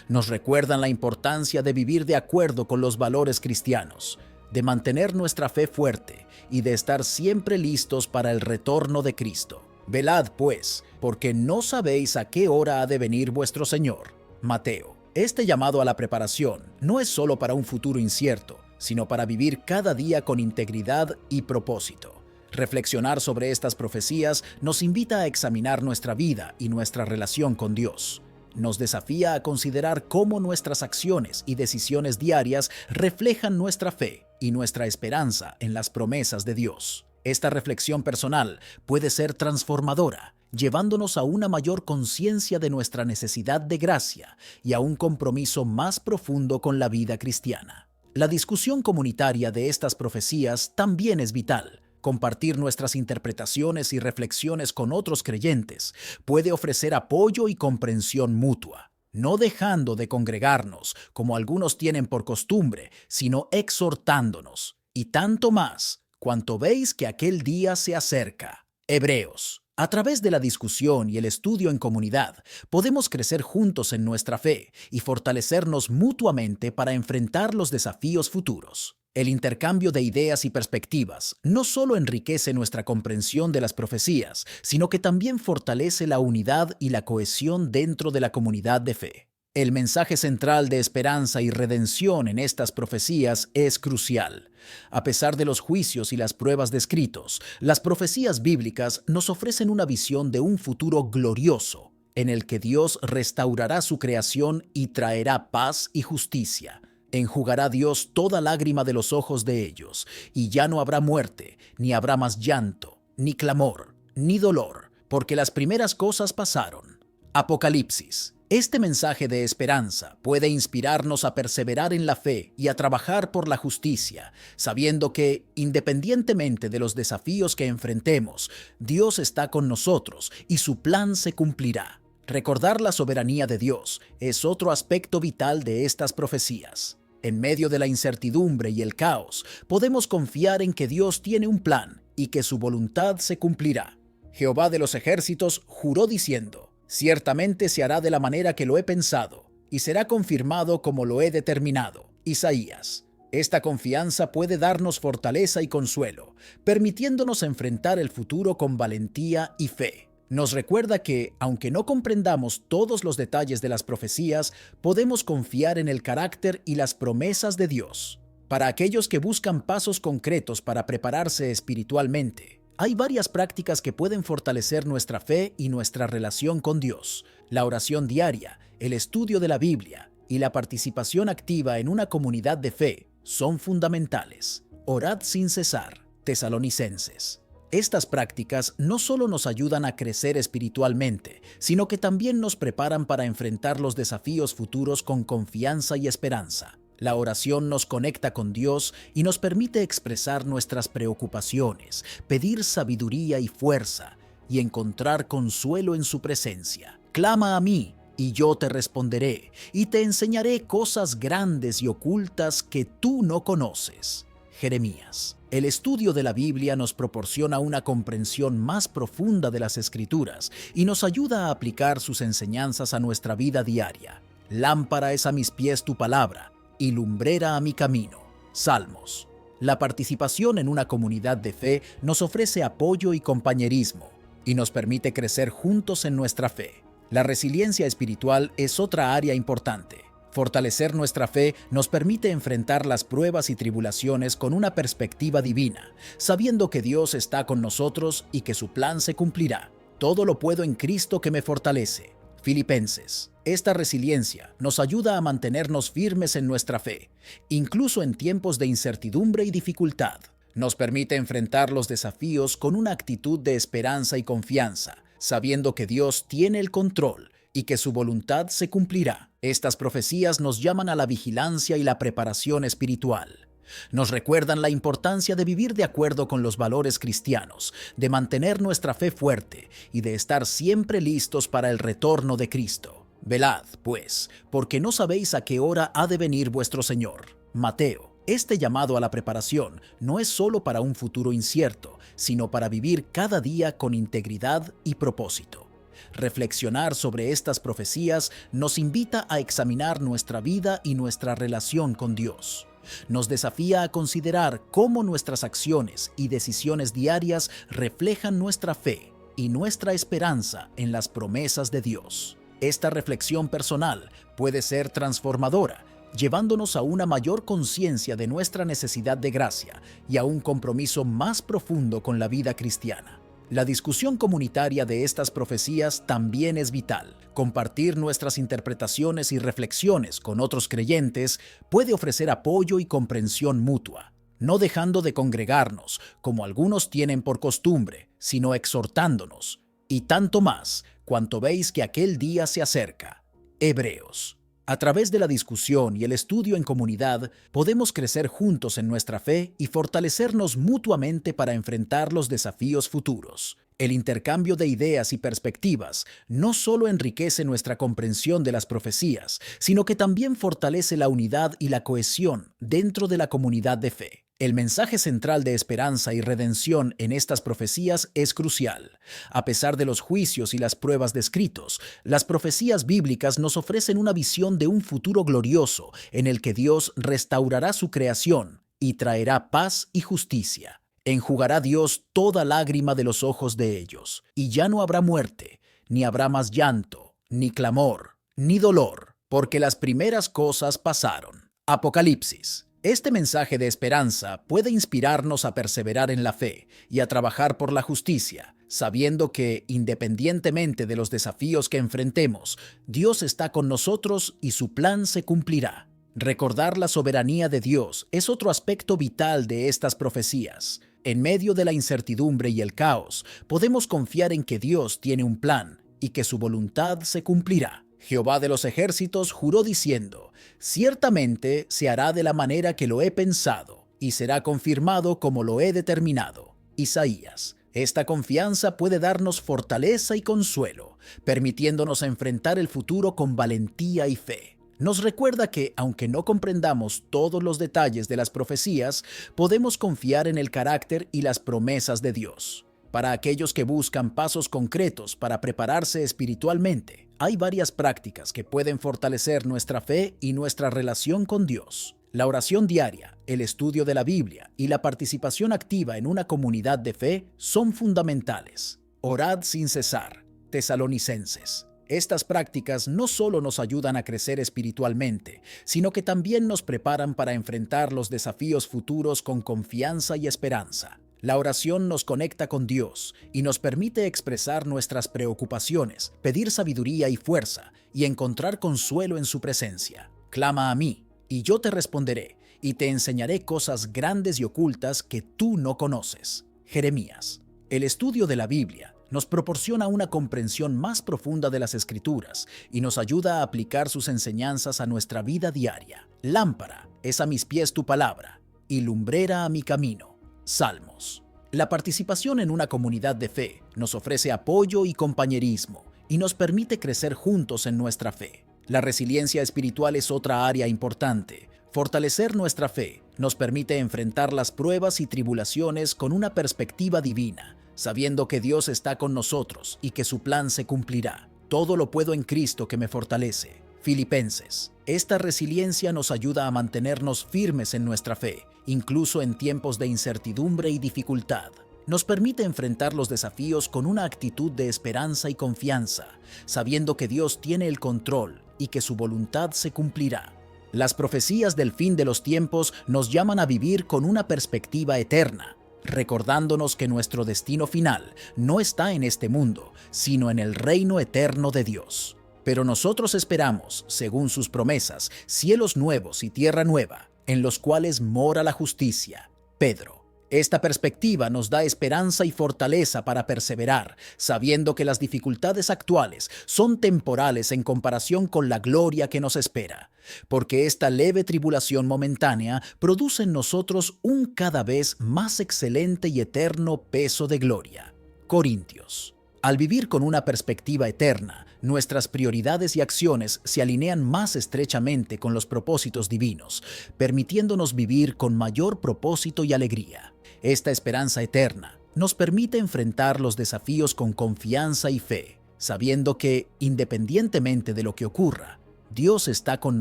S1: Nos recuerdan la importancia de vivir de acuerdo con los valores cristianos, de mantener nuestra fe fuerte y de estar siempre listos para el retorno de Cristo. Velad, pues, porque no sabéis a qué hora ha de venir vuestro Señor. Mateo. Este llamado a la preparación no es solo para un futuro incierto, sino para vivir cada día con integridad y propósito. Reflexionar sobre estas profecías nos invita a examinar nuestra vida y nuestra relación con Dios. Nos desafía a considerar cómo nuestras acciones y decisiones diarias reflejan nuestra fe y nuestra esperanza en las promesas de Dios. Esta reflexión personal puede ser transformadora, llevándonos a una mayor conciencia de nuestra necesidad de gracia y a un compromiso más profundo con la vida cristiana. La discusión comunitaria de estas profecías también es vital. Compartir nuestras interpretaciones y reflexiones con otros creyentes puede ofrecer apoyo y comprensión mutua, no dejando de congregarnos, como algunos tienen por costumbre, sino exhortándonos, y tanto más, cuanto veis que aquel día se acerca. Hebreos. A través de la discusión y el estudio en comunidad, podemos crecer juntos en nuestra fe y fortalecernos mutuamente para enfrentar los desafíos futuros. El intercambio de ideas y perspectivas no solo enriquece nuestra comprensión de las profecías, sino que también fortalece la unidad y la cohesión dentro de la comunidad de fe. El mensaje central de esperanza y redención en estas profecías es crucial. A pesar de los juicios y las pruebas descritos, las profecías bíblicas nos ofrecen una visión de un futuro glorioso, en el que Dios restaurará su creación y traerá paz y justicia. Enjugará Dios toda lágrima de los ojos de ellos, y ya no habrá muerte, ni habrá más llanto, ni clamor, ni dolor, porque las primeras cosas pasaron. Apocalipsis. Este mensaje de esperanza puede inspirarnos a perseverar en la fe y a trabajar por la justicia, sabiendo que, independientemente de los desafíos que enfrentemos, Dios está con nosotros y su plan se cumplirá. Recordar la soberanía de Dios es otro aspecto vital de estas profecías. En medio de la incertidumbre y el caos, podemos confiar en que Dios tiene un plan y que su voluntad se cumplirá. Jehová de los ejércitos juró diciendo: ciertamente se hará de la manera que lo he pensado, y será confirmado como lo he determinado. Isaías. Esta confianza puede darnos fortaleza y consuelo, permitiéndonos enfrentar el futuro con valentía y fe. Nos recuerda que, aunque no comprendamos todos los detalles de las profecías, podemos confiar en el carácter y las promesas de Dios. Para aquellos que buscan pasos concretos para prepararse espiritualmente, hay varias prácticas que pueden fortalecer nuestra fe y nuestra relación con Dios. La oración diaria, el estudio de la Biblia y la participación activa en una comunidad de fe son fundamentales. Orad sin cesar. Tesalonicenses. Estas prácticas no solo nos ayudan a crecer espiritualmente, sino que también nos preparan para enfrentar los desafíos futuros con confianza y esperanza. La oración nos conecta con Dios y nos permite expresar nuestras preocupaciones, pedir sabiduría y fuerza, y encontrar consuelo en su presencia. Clama a mí, y yo te responderé, y te enseñaré cosas grandes y ocultas que tú no conoces. Jeremías. El estudio de la Biblia nos proporciona una comprensión más profunda de las Escrituras y nos ayuda a aplicar sus enseñanzas a nuestra vida diaria. Lámpara es a mis pies tu palabra, y lumbrera a mi camino. Salmos. La participación en una comunidad de fe nos ofrece apoyo y compañerismo. y nos permite crecer juntos en nuestra fe. La resiliencia espiritual es otra área importante. Fortalecer nuestra fe nos permite enfrentar las pruebas y tribulaciones con una perspectiva divina, sabiendo que Dios está con nosotros y que su plan se cumplirá. Todo lo puedo en Cristo que me fortalece. Filipenses. Esta resiliencia nos ayuda a mantenernos firmes en nuestra fe, incluso en tiempos de incertidumbre y dificultad. Nos permite enfrentar los desafíos con una actitud de esperanza y confianza, sabiendo que Dios tiene el control y que su voluntad se cumplirá. Estas profecías nos llaman a la vigilancia y la preparación espiritual. Nos recuerdan la importancia de vivir de acuerdo con los valores cristianos, de mantener nuestra fe fuerte y de estar siempre listos para el retorno de Cristo. Velad, pues, porque no sabéis a qué hora ha de venir vuestro Señor. Mateo. Este llamado a la preparación no es solo para un futuro incierto, sino para vivir cada día con integridad y propósito. Reflexionar sobre estas profecías nos invita a examinar nuestra vida y nuestra relación con Dios. Nos desafía a considerar cómo nuestras acciones y decisiones diarias reflejan nuestra fe y nuestra esperanza en las promesas de Dios. Esta reflexión personal puede ser transformadora, llevándonos a una mayor conciencia de nuestra necesidad de gracia y a un compromiso más profundo con la vida cristiana. La discusión comunitaria de estas profecías también es vital. Compartir nuestras interpretaciones y reflexiones con otros creyentes puede ofrecer apoyo y comprensión mutua, no dejando de congregarnos, como algunos tienen por costumbre, sino exhortándonos, y tanto más, cuanto veis que aquel día se acerca. Hebreos. A través de la discusión y el estudio en comunidad, podemos crecer juntos en nuestra fe y fortalecernos mutuamente para enfrentar los desafíos futuros. El intercambio de ideas y perspectivas no solo enriquece nuestra comprensión de las profecías, sino que también fortalece la unidad y la cohesión dentro de la comunidad de fe. El mensaje central de esperanza y redención en estas profecías es crucial. A pesar de los juicios y las pruebas descritos, las profecías bíblicas nos ofrecen una visión de un futuro glorioso en el que Dios restaurará su creación y traerá paz y justicia. Enjugará Dios toda lágrima de los ojos de ellos, y ya no habrá muerte, ni habrá más llanto, ni clamor, ni dolor, porque las primeras cosas pasaron. Apocalipsis. Este mensaje de esperanza puede inspirarnos a perseverar en la fe y a trabajar por la justicia, sabiendo que, independientemente de los desafíos que enfrentemos, Dios está con nosotros y su plan se cumplirá. Recordar la soberanía de Dios es otro aspecto vital de estas profecías. En medio de la incertidumbre y el caos, podemos confiar en que Dios tiene un plan y que su voluntad se cumplirá. Jehová de los ejércitos juró diciendo: ciertamente se hará de la manera que lo he pensado, y será confirmado como lo he determinado. Isaías. Esta confianza puede darnos fortaleza y consuelo, permitiéndonos enfrentar el futuro con valentía y fe. Nos recuerda que, aunque no comprendamos todos los detalles de las profecías, podemos confiar en el carácter y las promesas de Dios. Para aquellos que buscan pasos concretos para prepararse espiritualmente, hay varias prácticas que pueden fortalecer nuestra fe y nuestra relación con Dios. La oración diaria, el estudio de la Biblia y la participación activa en una comunidad de fe son fundamentales. Orad sin cesar. Tesalonicenses. Estas prácticas no solo nos ayudan a crecer espiritualmente, sino que también nos preparan para enfrentar los desafíos futuros con confianza y esperanza. La oración nos conecta con Dios y nos permite expresar nuestras preocupaciones, pedir sabiduría y fuerza y encontrar consuelo en su presencia. Clama a mí, y yo te responderé, y te enseñaré cosas grandes y ocultas que tú no conoces. Jeremías. El estudio de la Biblia nos proporciona una comprensión más profunda de las Escrituras y nos ayuda a aplicar sus enseñanzas a nuestra vida diaria. Lámpara es a mis pies tu palabra y lumbrera a mi camino. Salmos. La participación en una comunidad de fe nos ofrece apoyo y compañerismo y nos permite crecer juntos en nuestra fe. La resiliencia espiritual es otra área importante. Fortalecer nuestra fe nos permite enfrentar las pruebas y tribulaciones con una perspectiva divina, sabiendo que Dios está con nosotros y que su plan se cumplirá. Todo lo puedo en Cristo que me fortalece. Filipenses. Esta resiliencia nos ayuda a mantenernos firmes en nuestra fe, incluso en tiempos de incertidumbre y dificultad. nos permite enfrentar los desafíos con una actitud de esperanza y confianza, sabiendo que Dios tiene el control y que su voluntad se cumplirá. Las profecías del fin de los tiempos nos llaman a vivir con una perspectiva eterna, recordándonos que nuestro destino final no está en este mundo, sino en el reino eterno de Dios. Pero nosotros esperamos, según sus promesas, cielos nuevos y tierra nueva, en los cuales mora la justicia. Pedro. Esta perspectiva nos da esperanza y fortaleza para perseverar, sabiendo que las dificultades actuales son temporales en comparación con la gloria que nos espera, porque esta leve tribulación momentánea produce en nosotros un cada vez más excelente y eterno peso de gloria. Corintios. Al vivir con una perspectiva eterna, nuestras prioridades y acciones se alinean más estrechamente con los propósitos divinos, permitiéndonos vivir con mayor propósito y alegría. Esta esperanza eterna nos permite enfrentar los desafíos con confianza y fe, sabiendo que, independientemente de lo que ocurra, Dios está con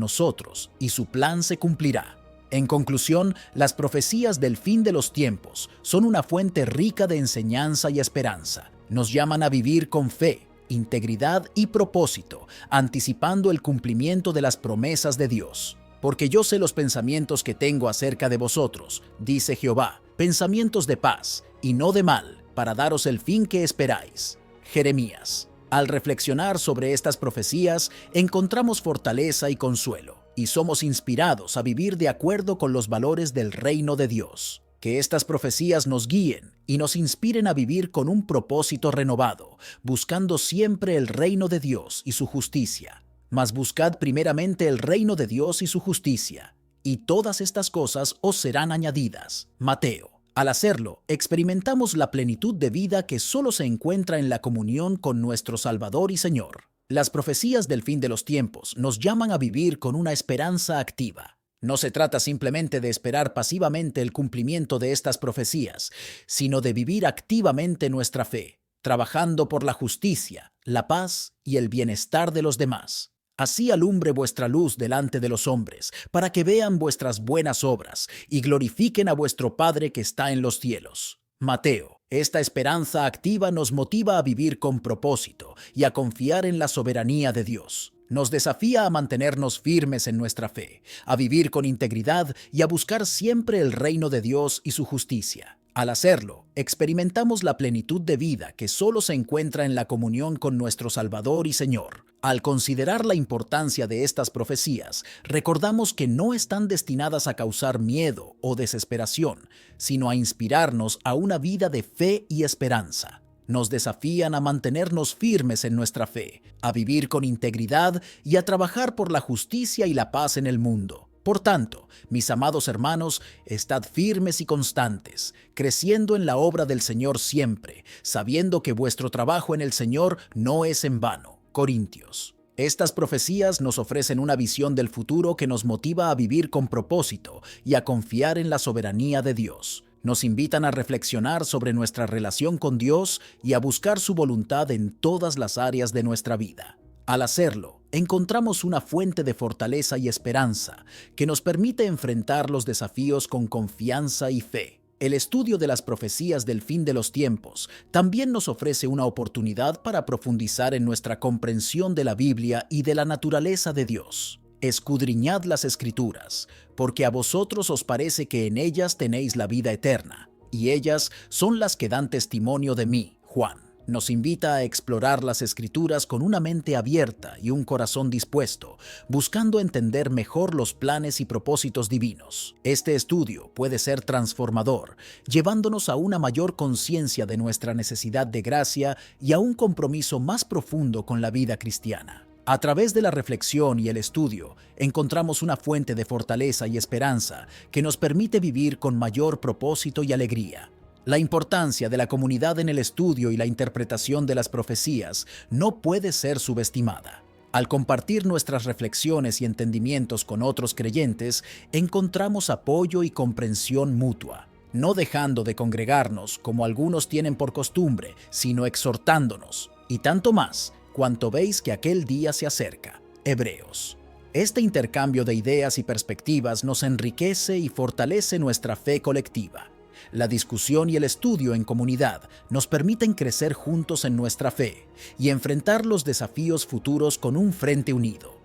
S1: nosotros y su plan se cumplirá. En conclusión, las profecías del fin de los tiempos son una fuente rica de enseñanza y esperanza. Nos llaman a vivir con fe, integridad y propósito, anticipando el cumplimiento de las promesas de Dios. Porque yo sé los pensamientos que tengo acerca de vosotros, dice Jehová, pensamientos de paz y no de mal, para daros el fin que esperáis. Jeremías. Al reflexionar sobre estas profecías, encontramos fortaleza y consuelo, y somos inspirados a vivir de acuerdo con los valores del reino de Dios. Que estas profecías nos guíen y nos inspiren a vivir con un propósito renovado, buscando siempre el reino de Dios y su justicia. Mas buscad primeramente el reino de Dios y su justicia, y todas estas cosas os serán añadidas. Mateo. Al hacerlo, experimentamos la plenitud de vida que solo se encuentra en la comunión con nuestro Salvador y Señor. Las profecías del fin de los tiempos nos llaman a vivir con una esperanza activa. No se trata simplemente de esperar pasivamente el cumplimiento de estas profecías, sino de vivir activamente nuestra fe, trabajando por la justicia, la paz y el bienestar de los demás. Así alumbre vuestra luz delante de los hombres, para que vean vuestras buenas obras y glorifiquen a vuestro Padre que está en los cielos. Mateo. Esta esperanza activa nos motiva a vivir con propósito y a confiar en la soberanía de Dios. Nos desafía a mantenernos firmes en nuestra fe, a vivir con integridad y a buscar siempre el reino de Dios y su justicia. Al hacerlo, experimentamos la plenitud de vida que solo se encuentra en la comunión con nuestro Salvador y Señor. Al considerar la importancia de estas profecías, recordamos que no están destinadas a causar miedo o desesperación, sino a inspirarnos a una vida de fe y esperanza. Nos desafían a mantenernos firmes en nuestra fe, a vivir con integridad y a trabajar por la justicia y la paz en el mundo. Por tanto, mis amados hermanos, estad firmes y constantes, creciendo en la obra del Señor siempre, sabiendo que vuestro trabajo en el Señor no es en vano. Corintios. Estas profecías nos ofrecen una visión del futuro que nos motiva a vivir con propósito y a confiar en la soberanía de Dios. Nos invitan a reflexionar sobre nuestra relación con Dios y a buscar su voluntad en todas las áreas de nuestra vida. Al hacerlo, encontramos una fuente de fortaleza y esperanza que nos permite enfrentar los desafíos con confianza y fe. El estudio de las profecías del fin de los tiempos también nos ofrece una oportunidad para profundizar en nuestra comprensión de la Biblia y de la naturaleza de Dios. Escudriñad las Escrituras, porque a vosotros os parece que en ellas tenéis la vida eterna, y ellas son las que dan testimonio de mí. Juan. Nos invita a explorar las Escrituras con una mente abierta y un corazón dispuesto, buscando entender mejor los planes y propósitos divinos. Este estudio puede ser transformador, llevándonos a una mayor conciencia de nuestra necesidad de gracia y a un compromiso más profundo con la vida cristiana. A través de la reflexión y el estudio, encontramos una fuente de fortaleza y esperanza que nos permite vivir con mayor propósito y alegría. La importancia de la comunidad en el estudio y la interpretación de las profecías no puede ser subestimada. Al compartir nuestras reflexiones y entendimientos con otros creyentes, encontramos apoyo y comprensión mutua, no dejando de congregarnos como algunos tienen por costumbre, sino exhortándonos, y tanto más, cuanto veis que aquel día se acerca. Hebreos. Este intercambio de ideas y perspectivas nos enriquece y fortalece nuestra fe colectiva. La discusión y el estudio en comunidad nos permiten crecer juntos en nuestra fe y enfrentar los desafíos futuros con un frente unido.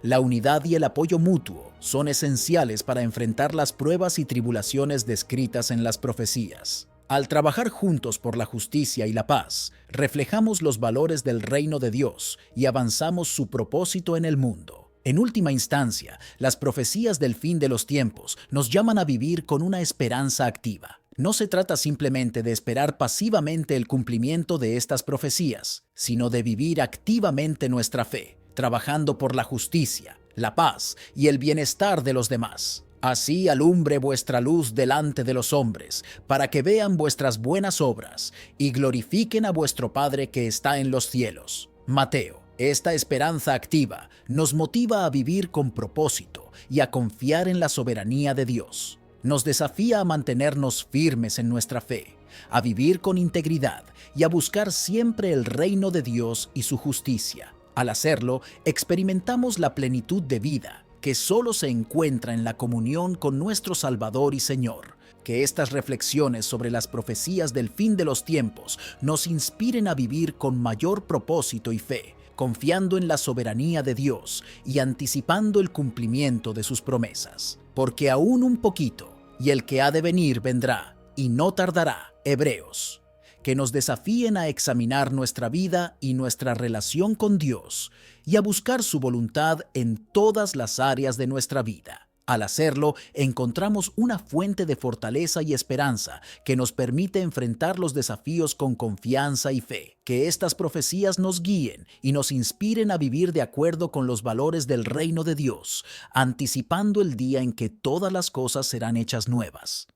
S1: La unidad y el apoyo mutuo son esenciales para enfrentar las pruebas y tribulaciones descritas en las profecías. Al trabajar juntos por la justicia y la paz, reflejamos los valores del reino de Dios y avanzamos su propósito en el mundo. En última instancia, las profecías del fin de los tiempos nos llaman a vivir con una esperanza activa. No se trata simplemente de esperar pasivamente el cumplimiento de estas profecías, sino de vivir activamente nuestra fe, trabajando por la justicia, la paz y el bienestar de los demás. Así alumbre vuestra luz delante de los hombres, para que vean vuestras buenas obras y glorifiquen a vuestro Padre que está en los cielos. Mateo. Esta esperanza activa nos motiva a vivir con propósito y a confiar en la soberanía de Dios. Nos desafía a mantenernos firmes en nuestra fe, a vivir con integridad y a buscar siempre el reino de Dios y su justicia. Al hacerlo, experimentamos la plenitud de vida que solo se encuentra en la comunión con nuestro Salvador y Señor. Que estas reflexiones sobre las profecías del fin de los tiempos nos inspiren a vivir con mayor propósito y fe, confiando en la soberanía de Dios y anticipando el cumplimiento de sus promesas. Porque aún un poquito, y el que ha de venir vendrá, y no tardará. Hebreos. Que nos desafíen a examinar nuestra vida y nuestra relación con Dios y a buscar su voluntad en todas las áreas de nuestra vida. Al hacerlo, encontramos una fuente de fortaleza y esperanza que nos permite enfrentar los desafíos con confianza y fe. Que estas profecías nos guíen y nos inspiren a vivir de acuerdo con los valores del reino de Dios, anticipando el día en que todas las cosas serán hechas nuevas.